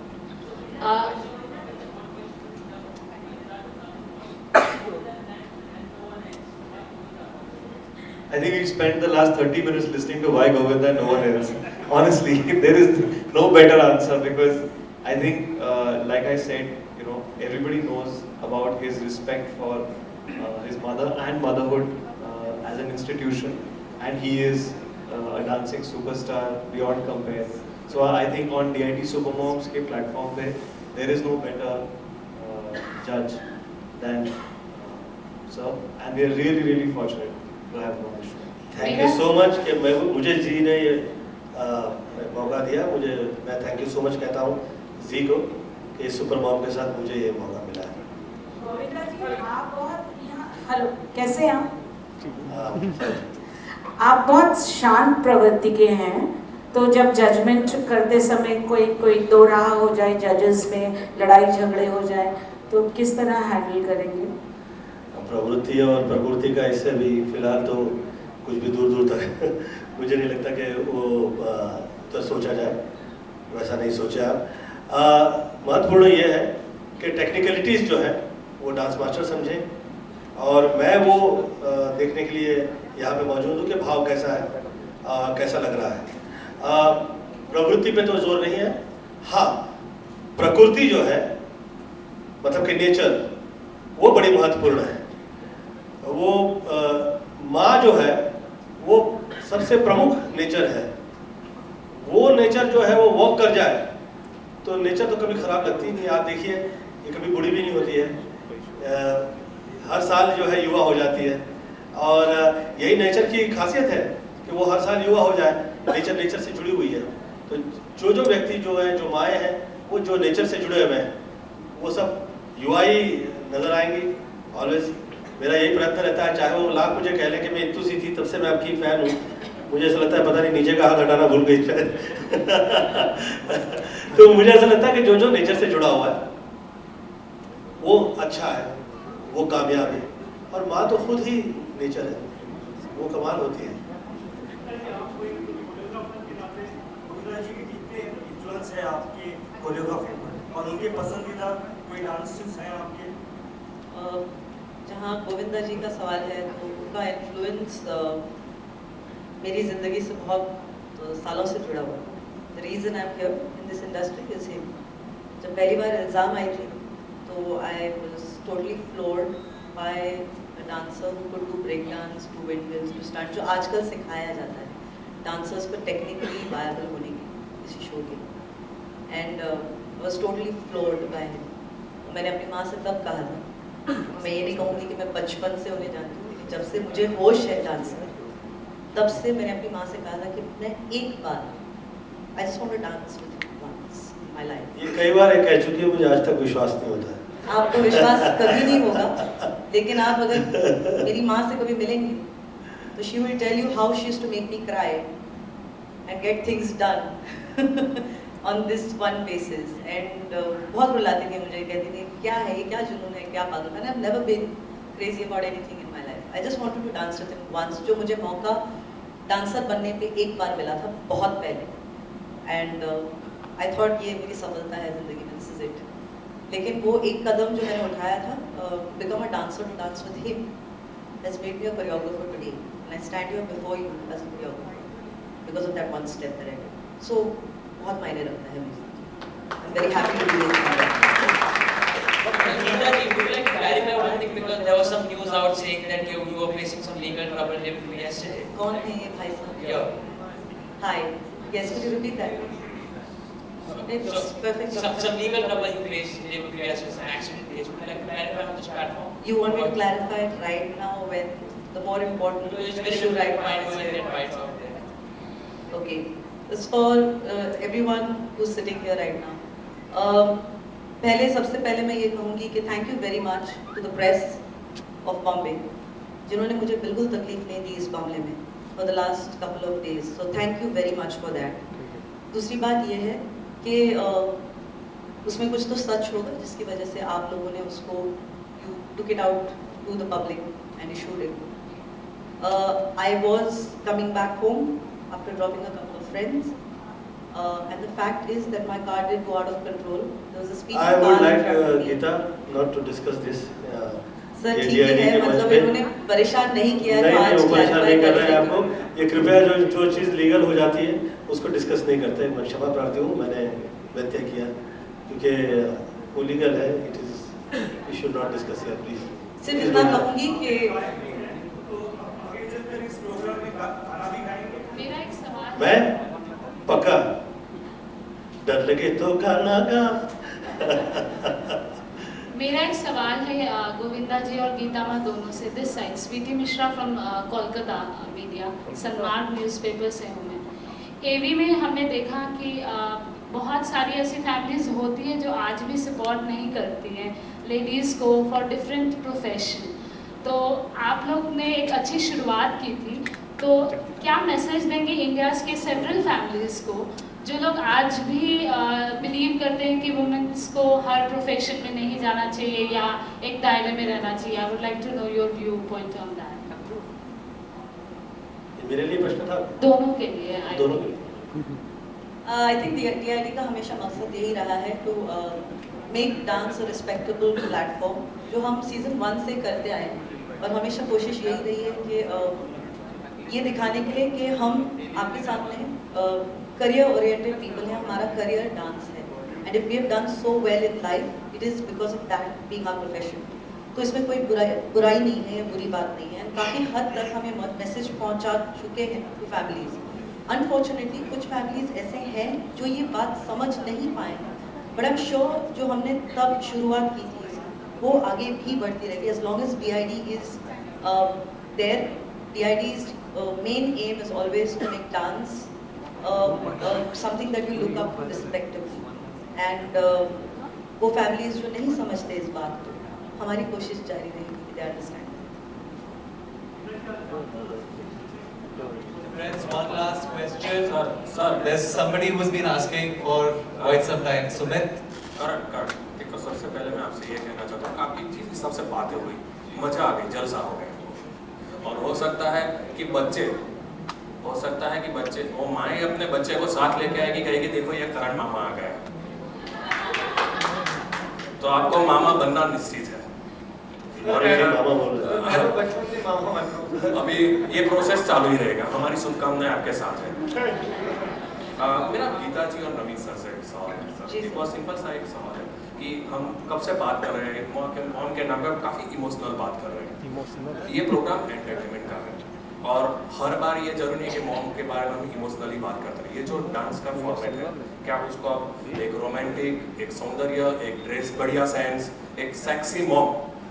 I think we spent the last 30 minutes listening to why Govinda and no one else. Honestly, there is no better answer because I think, like I said, you know, everybody knows about his respect for his mother and motherhood as an institution, and he is a dancing superstar beyond compare. So I think on DIT Super Moms ke platform pe, there is no better judge than sir, and we are really, really fortunate to have him on the show. Thank you so much कि मुझे जी ने ये मौका दिया। मैं thank you so much कहता हूँ जी को कि सुपर मॉम के साथ मुझे ये मौका मिला है। गोविंदा जी, आप बहुत हेलो, कैसे हैं आप बहुत शांत प्रवृत्ति के हैं, तो जब जजमेंट करते समय कोई दो राह हो जाए, जजेस में लड़ाई झगड़े हो जाए, तो किस तरह हैंडल करेंगे? प्रवृत्ति और प्रकृति का इससे भी फिलहाल तो कुछ भी दूर दूर तक मुझे नहीं लगता कि वो तो सोचा जाए, वैसा नहीं सोचा आप। महत्वपूर्ण ये है कि टेक्निकलिटीज़ जो है वो डांस मास्टर समझें और मैं वो देखने के लिए यहाँ पे मौजूद हूँ कि भाव कैसा है, कैसा लग रहा है। प्रवृत्ति पे तो जोर नहीं है, हाँ प्रकृति जो है मतलब कि नेचर वो बड़ी महत्वपूर्ण है। वो माँ जो है वो सबसे प्रमुख नेचर है। वो नेचर जो है वो वॉक कर जाए तो नेचर तो कभी खराब लगती ही नहीं। आप देखिए ये कभी बुरी भी नहीं होती है, हर साल जो है युवा हो जाती है और यही नेचर की खासियत है कि वो हर साल युवा हो जाए। नेचर से जुड़ी हुई है। तो जो व्यक्ति जो है, जो माएँ हैं, वो जो नेचर से जुड़े हुए हैं, वो सब युवा ही नजर आएंगी ऑलवेज। मेरा यही प्रयत्न रहता है, चाहे वो लाख मुझे कह लें कि मैं इतू सी थी तब से मैं आपकी फैन हूँ, मुझे ऐसा लगता है पता नहीं नीचे का हाथ हटाना भूल गई शायद। तो मुझे ऐसा लगता है कि जो नेचर से जुड़ा हुआ है वो अच्छा है, वो कामयाब है, और माँ तो खुद ही नेचर है, वो कमाल होती है। इन्फ्लुएंस है आपकी कोरियोग्राफी पर, और उनके पसंदीदा कोई डांसर्स हैं आपके? जहाँ गोविंदा जी का सवाल है, तो उनका इन्फ्लुएंस मेरी ज़िंदगी से बहुत सालों से जुड़ा हुआ है। The reason I am here in this industry is him. जब पहली बार इल्ज़ाम आई थी तो I was totally floored by a dancer who could do break dance, do windmills, do stunt, जो आजकल सिखाया जाता है डांसर्स को टेक्निकली वायबल होने की इसी शो के। And was totally floored by him. मैंने अपनी माँ से तब कहा था, मैं ये नहीं कहूँगी कि मैं बचपन से उन्हें जानती हूँ, लेकिन जब से मुझे होश है डांस में, तब से मैंने अपनी माँ से कहा था कि मैं एक बार I just want to dance with him once in my life. ये कई बार कह चुकी हूँ, मुझे आज तक विश्वास नहीं होता है। आपको विश्वास कभी नहीं होगा, लेकिन आप अगर मेरी माँ से कभी मिलेंगे तो she will tell you how she used to make me cry and get things done on this one basis, and बहुत रुलाती थी मुझे, कहती थी क्या है ये, क्या जुनून है, क्या पागल। मैंने never been crazy about anything in my life. I just wanted to dance with him once, जो मुझे मौका डांसर बनने पे एक बार मिला था बहुत पहले, and I thought ये मेरी सफलता है ज़िंदगी में, this is it. लेकिन वो एक कदम जो मैंने उठाया था, become a dancer to dance with him, has made me a choreographer today, and I stand here before you as a choreographer because of that one step that I did. So बहुत मायने रखता है मुझे। I'm very happy to be here. Geeta ji, would you like to clarify one thing, because there was some news out saying that you were facing some legal trouble yesterday. कौन है ये भाई साहब? Yeah. Hi. Yes, could you repeat that? It's perfect. Some legal trouble you faced yesterday, some accident case. Would you like to clarify on this platform? You want me to clarify it right now when the more important issue right now is here? Okay. It's for everyone who's sitting here right now. पहले सबसे पहले मैं ये कहूँगी कि thank you very much to the press of Bombay, जिन्होंने मुझे बिल्कुल तकलीफ नहीं दी इस मामले में for the last couple of days, so thank you very much for that. दूसरी बात ये है कि उसमें कुछ तो सच होगा जिसकी वजह से आप लोगों ने उसको you took it out to the public and issued it. I was coming back home after dropping a couple of friends, and the fact is that my car did go out of control. There was a speeding car. I would like Geeta not to discuss this. Sir ठीक है, मतलब इन्होंने परेशान नहीं किया है, तो आज परेशान नहीं कर रहे हैं आपको। ये कृपया जो चीज़ लीगल हो जाती है उसको डिस्कस नहीं करते। मैं क्षमा प्रार्थी हूँ, मैंने व्यत्यय किया क्योंकि वो लीगल है। It is we should not discuss here please. सिर्फ इतना कहूँगी कि मैं पक्का, डर लगे तो गाना गा। मेरा एक सवाल है गोविंदा जी और गीता माँ दोनों से। This side Sweety Mishra from Kolkata media, Sanmarg newspaper से हूँ मैं। एवी में हमने देखा कि बहुत सारी ऐसी फैमिलीज होती हैं जो आज भी सपोर्ट नहीं करती हैं लेडीज़ को फॉर डिफरेंट प्रोफेशन। तो आप लोग ने एक अच्छी शुरुआत की थी, तो क्या मैसेज देंगे इंडियाज़ के सेवरल फैमिलीज़ को जो लोग आज भी बिलीव करते हैं कि वुमेन्स को हर प्रोफेशन में नहीं जाना चाहिए या एक दायरे में रहना चाहिए? I would like to know your viewpoint on that. मेरे लिए प्रश्न था? दोनों के लिए। दोनों के लिए। आई थिंक DID का हमेशा मकसद यही रहा है to make dance a respectable platform, जो हम सीज़न 1 से करते आए हैं, और हमेशा कोशिश यही रही है कि ये दिखाने के लिए कि हम आपके सामने करियर ओरिएंटेड पीपल हैं, हमारा करियर डांस है, and if we have done so well in life it is because of that being our profession. तो इसमें कोई बुराई नहीं है या बुरी बात नहीं है, काफ़ी हद तक हमें मैसेज पहुंचा चुके हैं टू फैमिलीज़। अनफॉर्चुनेटली कुछ फैमिलीज़ ऐसे हैं जो ये बात समझ नहीं पाए, बट आई एम श्योर जो हमने तब शुरुआत की थी वो आगे भी बढ़ती रहेगी as long as DID is there. DID's main aim is always to make dance something that you look up to respectively, and वो फैमिलीज जो नहीं समझते इस बात को, हमारी कोशिश जारी रहेगी कि they understand. Friends, one last question. Sir. There's somebody who's been asking for quite some time. Sumit. Correct. देखो, सबसे पहले मैं आपसे ये कहना चाहता हूँ, आपकी चीज़ सबसे बातें हुई, मजा आ गई, जलसा हो गया। और हो सकता है कि बच्चे वो माएँ अपने बच्चे को साथ लेके आएगी, कहेगी देखो ये करण मामा आ गया, तो आपको मामा बनना निश्चित है। और बचपन से मामा बन रहा हूं। अभी ये प्रोसेस चालू ही रहेगा, हमारी शुभकामनाएं आपके साथ है। मेरा गीता जी और नवीन सर से एक सवाल है सर, एक बहुत सिंपल सा एक सवाल है कि हम कब से बात कर रहे हैं, मॉम के नाम पे काफ़ी इमोशनल बात कर रहे हैं। ये प्रोग्राम एंटरटेनमेंट का है और हर बार ये जरूरी है कि मॉम के बारे में हम इमोशनली बात करते हैं। ये जो डांस का फॉर्मेट है, क्या उसको आप एक रोमांटिक, एक सौंदर्य, एक ड्रेस बढ़िया सेंस, एक सेक्सी मॉम,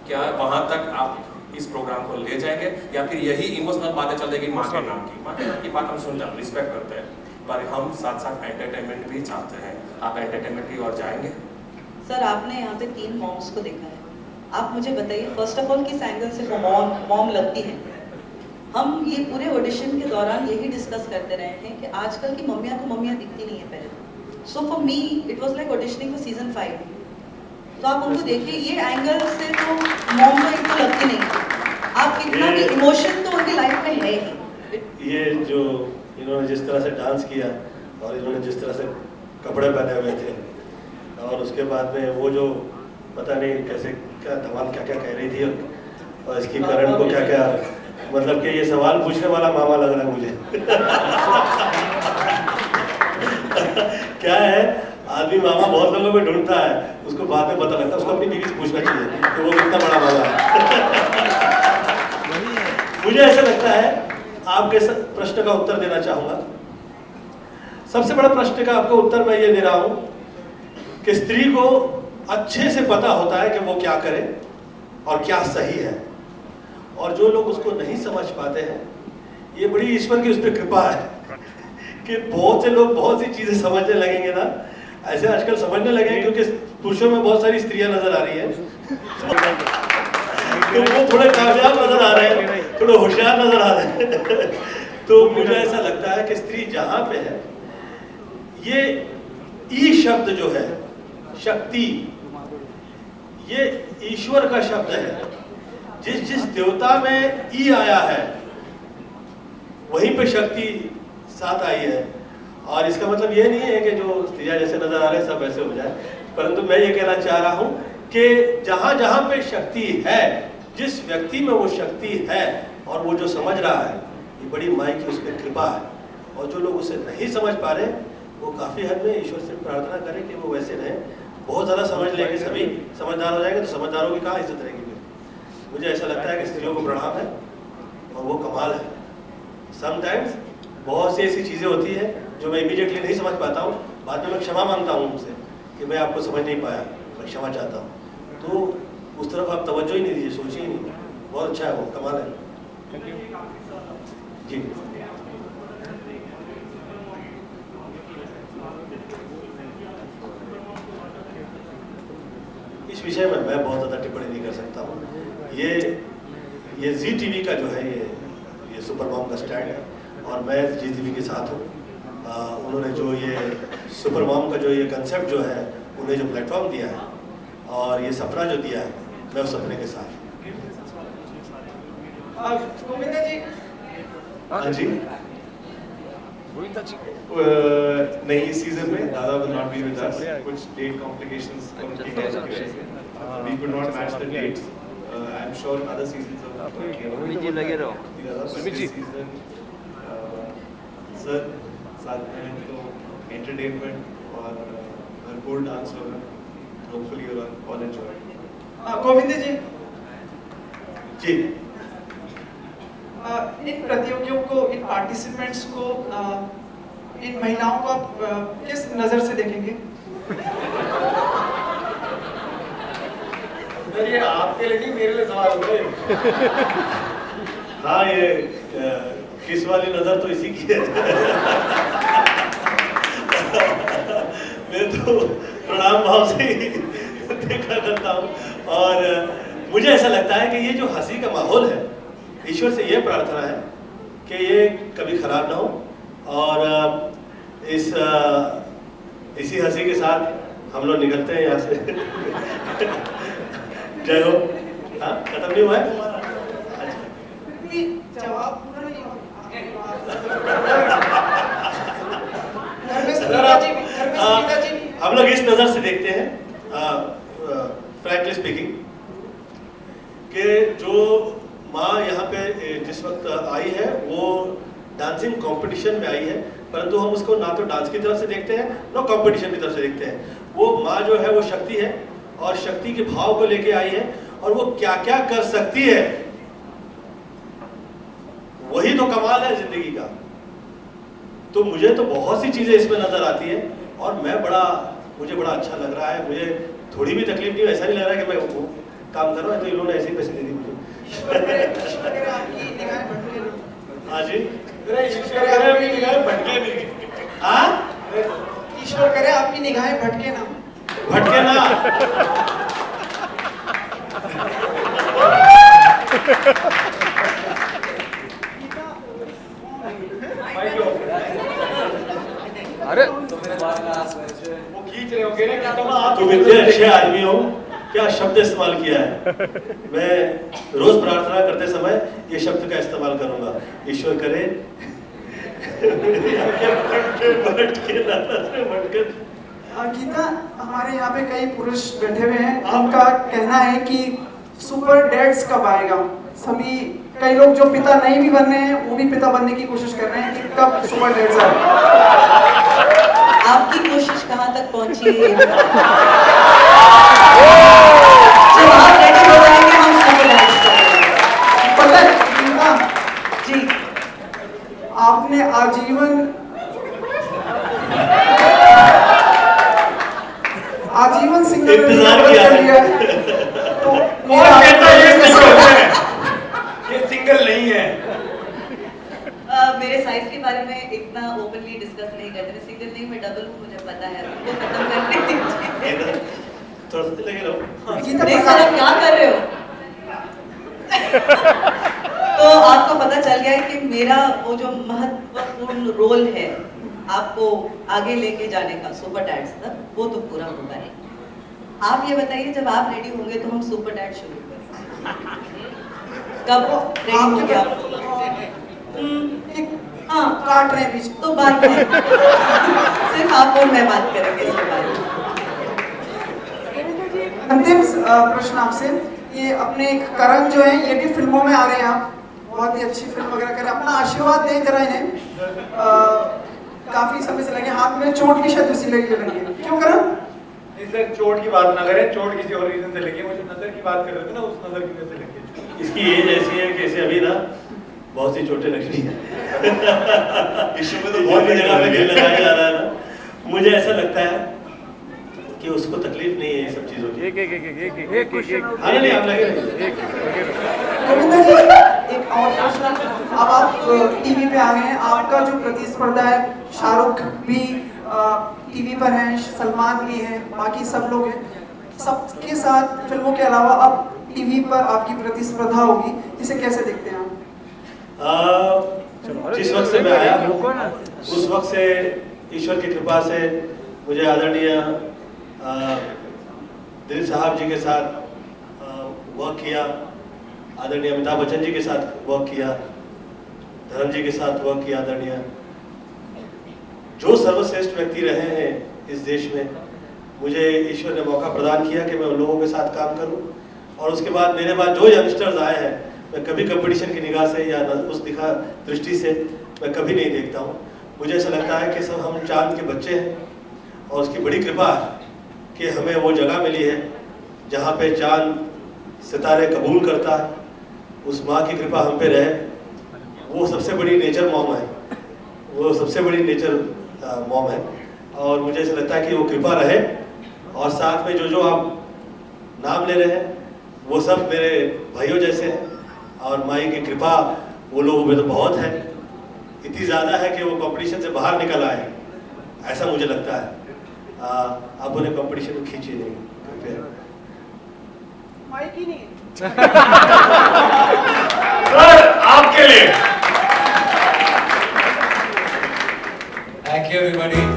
क्या वहाँ तक आप इस प्रोग्राम को ले जाएंगे या फिर यही इमोशनल बातें चल जाएगी माँ के नाम की? माँ के नाम की बात हम सुनते हैं, रिस्पेक्ट करते हैं, पर हम साथ साथ एंटरटेनमेंट भी चाहते हैं। आप एंटरटेनमेंट की ओर जाएंगे? सर, आपने यहाँ पे 3 मॉम्स को देखा है, आप मुझे बताइए फर्स्ट ऑफ ऑल किस एंगल से वो मॉम लगती है। हम ये पूरे ऑडिशन के दौरान यही डिस्कस करते रहे हैं कि आजकल की मम्मियाँ तो मम्मियाँ दिखती नहीं है पहले। So for me it was like auditioning for season 5। तो आप उनको देखिए, ये एंगल से तो मॉम को एक तो लगती नहीं, आप कितना भी इमोशन तो उनकी लाइफ में है ही। ये जो इन्होंने जिस तरह से डांस किया और इन्होंने जिस तरह से कपड़े पहने हुए थे और उसके बाद में वो जो पता नहीं कैसे क्या धमाल क्या क्या कह रही थी और इसकी करण को क्या क्या, मतलब कि ये सवाल पूछने वाला मामा लग रहा है मुझे। क्या है, आदमी मामा बहुत लोगों में ढूंढता है, उसको बाद में पता लगता है, उसको अपनी बीवी से पूछना चाहिए कि वो कितना बड़ा मामा है। मुझे ऐसा लगता है, आपके प्रश्न का उत्तर देना चाहूंगा। सबसे बड़ा प्रश्न का आपको उत्तर मैं ये दे रहा हूं कि स्त्री को अच्छे से पता होता है कि वो क्या करे और क्या सही है, और जो लोग उसको नहीं समझ पाते हैं, ये बड़ी ईश्वर की उस पर कृपा है कि बहुत से लोग बहुत सी चीजें समझने लगेंगे ना, ऐसे आजकल समझने लगे क्योंकि पुरुषों में बहुत सारी स्त्रियां नजर आ रही हैं तो वो थोड़े कामयाब नजर आ रहे हैं, थोड़े होशियार नजर आ रहे हैं। तो मुझे ऐसा लगता है कि स्त्री जहां पे है, ये ई शब्द जो है, शक्ति, ये ईश्वर का शब्द है। जिस जिस देवता में ई आया है वहीं पे शक्ति साथ आई है। और इसका मतलब ये नहीं है कि जो स्त्रियां जैसे नजर आ रहे हैं सब ऐसे हो जाए, परंतु मैं ये कहना चाह रहा हूं कि जहां जहां पे शक्ति है, जिस व्यक्ति में वो शक्ति है और वो जो समझ रहा है, ये बड़ी माई की उस पर कृपा है। और जो लोग उसे नहीं समझ पा रहे, वो काफी हद में ईश्वर से प्रार्थना करें कि वो वैसे रहें। बहुत ज्यादा समझ लेंगे, सभी समझदार हो जाएंगे तो समझदारों की कहाँ इज्जत रहेगी। मुझे ऐसा लगता है कि स्त्रियों को प्रणाम है और वो कमाल है। समटाइम्स बहुत सी ऐसी चीज़ें होती हैं जो मैं इमीडिएटली नहीं समझ पाता हूँ, बाद में मैं क्षमा मांगता हूँ उनसे कि मैं आपको समझ नहीं पाया, मैं क्षमा चाहता हूँ। तो उस तरफ आप तवज्जो ही नहीं दीजिए, सोचिए ही नहीं। बहुत अच्छा है, वो कमाल है जी। इस विषय में मैं बहुत ज़्यादा टिप्पणी नहीं कर सकता हूँ। ये जी टीवी का जो है ये सुपर मॉम का स्टैंड है और मैं जी टीवी के साथ हूँ। उन्होंने जो ये सुपर मॉम का जो ये कंसेप्ट जो है, उन्हें जो प्लेटफॉर्म दिया है और ये सपना जो दिया है, मैं उस सपने के साथ गोविंदा जी। हाँ जी, गोविंदा जी नहीं, इस सीजन में दादा will not be with us, कुछ डेट कॉम्प्लिकेशंस उनकी है, we could not match the dates. I'm sure other seasons of जी लगे रहो season सर साथ में तो एंटरटेनमेंट और भरपूर डांस होगा, hopefully you all enjoy. Govinda ji जी, इन प्रतियोगियों को, इन पार्टिसिपेंट्स को, इन महिलाओं को आप किस नज़र से देखेंगे? ये आपके लिए नहीं, मेरे लिए सवाल होंगे। हाँ, ये किस वाली नजर तो इसी की है। प्रणाम भाव से देखा करता हूँ। और मुझे ऐसा लगता है कि ये जो हंसी का माहौल है, ईश्वर से ये प्रार्थना है कि ये कभी खराब ना हो और इसी हंसी के साथ हम लोग निकलते हैं यहाँ से। जय हो। हाँ, खत्म नहीं हुआ है? जवाब हम लोग इस नजर से देखते हैं, फ्रैंकली स्पीकिंग, कि जो माँ यहाँ पे जिस वक्त आई है वो डांसिंग कंपटीशन में आई है, परंतु हम उसको ना तो डांस की तरफ से देखते हैं ना कंपटीशन की तरफ से देखते हैं। वो माँ जो है वो शक्ति है और शक्ति के भाव को लेके आई है और वो क्या क्या कर सकती है, वही तो कमाल है जिंदगी का। तो मुझे तो बहुत सी चीजें इसमें नजर आती है और मुझे बड़ा अच्छा लग रहा है। मुझे थोड़ी भी तकलीफ नहीं, ऐसा नहीं लग रहा है कि मैं वो काम कर रहा हूँ तो इन्होंने ऐसे ही पैसे दे दी मुझे। हाँ जी, ईश्वर करे आपकी निगाहें भटके ना। भटके ना। अरे वो खींच रहे होंगे ना, तुम इतने अच्छे आदमी हो, क्या शब्द इस्तेमाल किया है। मैं रोज प्रार्थना करते समय ये शब्द का इस्तेमाल करूंगा, ईश्वर करे गीता, हमारे यहाँ पे कई पुरुष बैठे हुए हैं, उनका कहना है कि सुपर डैड्स कब आएगा। सभी कई लोग जो पिता नहीं भी बन रहे हैं वो भी पिता बनने की कोशिश कर रहे हैं कि कब सुपर डैड्स आएगा। आपकी कोशिश कहाँ तक पहुंची है? जब आप रेडी हो जाएंगे हम सुपर डैड्स करेंगे। पता है गीता जी, आपने आजीवन सिंगल इंतजार किया है। तो कौन कहता है ये सिंगल है? ये सिंगल नहीं है। मेरे साइज के बारे में इतना ओपनली डिस्कस नहीं करते। मैं सिंगल नहीं, मैं डबल हूँ, मुझे पता है। उनको खत्म करने दीजिए। थोड़ा सा लगे रहो। नहीं सर, आप क्या कर रहे हो? तो आपको पता चल गया है कि मेरा वो जो महत्वपूर्ण रोल है आपको आगे लेके जाने का सुपर डैड्स तक, वो तो पूरा होगा नहीं। आप ये बताइए, जब आप रेडी होंगे तो हम सुपर डैड शुरू करें। कब रेडी होंगे आप? हाँ, काट रहे हैं बीच तो बात है। सिर्फ आप और मैं बात करेंगे इसके बारे में। अंतिम प्रश्न आपसे, ये अपने करण जो है ये भी फिल्मों में आ रहे हैं, आप बहुत ही अच्छी फिल्म वगैरह कर रहे हैं, अपना आशीर्वाद दें जरा इन्हें। काफी समय से लगे, हाथ में चोट की शायद उसी लगी है, क्यों करण? सर चोट की बात ना करें, चोट किसी और रीजन से लगी है। मुझे नजर की बात कर रहे थे ना, उस नजर की वजह से लगी है। इसकी एज ऐसी है कि इसे अभी ना बहुत सी चोटें लग रही हैं। इश्यू में तो बहुत ही जगह पे दिल लगाया जा रहा है ना। मुझे ऐसा लगता है कि उसको तकलीफ नहीं है ये सब चीजों की। एक क्वेश्चन। हाँ नहीं, आप लगे गोविंदा जी, एक और प्रश्न। अब आप टीवी पे आ गए हैं, आपका जो प्रतिस्पर्धा है, शाहरुख भी टीवी पर हैं, सलमान भी हैं, बाकी सब लोग हैं, सबके साथ फिल्मों के अलावा अब टीवी पर आपकी प्रतिस्पर्धा होगी, इसे कैसे देखते हैं आप? जिस वक्त से मैं आया उस वक्त से ईश्वर की कृपा से मुझे आदरणीय दिलीप साहब जी के साथ वर्क किया, आदरणीय अमिताभ बच्चन जी के साथ वर्क किया, धर्म जी के साथ वर्क किया, आदरणीय जो सर्वश्रेष्ठ व्यक्ति रहे हैं इस देश में, मुझे ईश्वर ने मौका प्रदान किया कि मैं उन लोगों के साथ काम करूं। और उसके बाद मेरे बाद जो यंगस्टर्स आए हैं, मैं कभी कंपटीशन की निगाह से या उस दृष्टि से मैं कभी नहीं देखता हूं। मुझे ऐसा लगता है कि सब हम चांद के बच्चे हैं और उसकी बड़ी कृपा है कि हमें वो जगह मिली है जहाँ पे चांद सितारे कबूल करता है। उस माँ की कृपा हम पे रहे। वो सबसे बड़ी नेचर मॉम है, वो सबसे बड़ी नेचर मॉम है। और मुझे ऐसा लगता है कि वो कृपा रहे। और साथ में जो जो आप नाम ले रहे हैं वो सब मेरे भाइयों जैसे हैं और माई की कृपा वो लोगों में तो बहुत है, इतनी ज़्यादा है कि वो कंपटीशन से बाहर निकल आए, ऐसा मुझे लगता है। आप उन्हें कंपटीशन में खींचिए नहीं कृपया। माइक ही नहीं सर आपके लिए। Thank you everybody.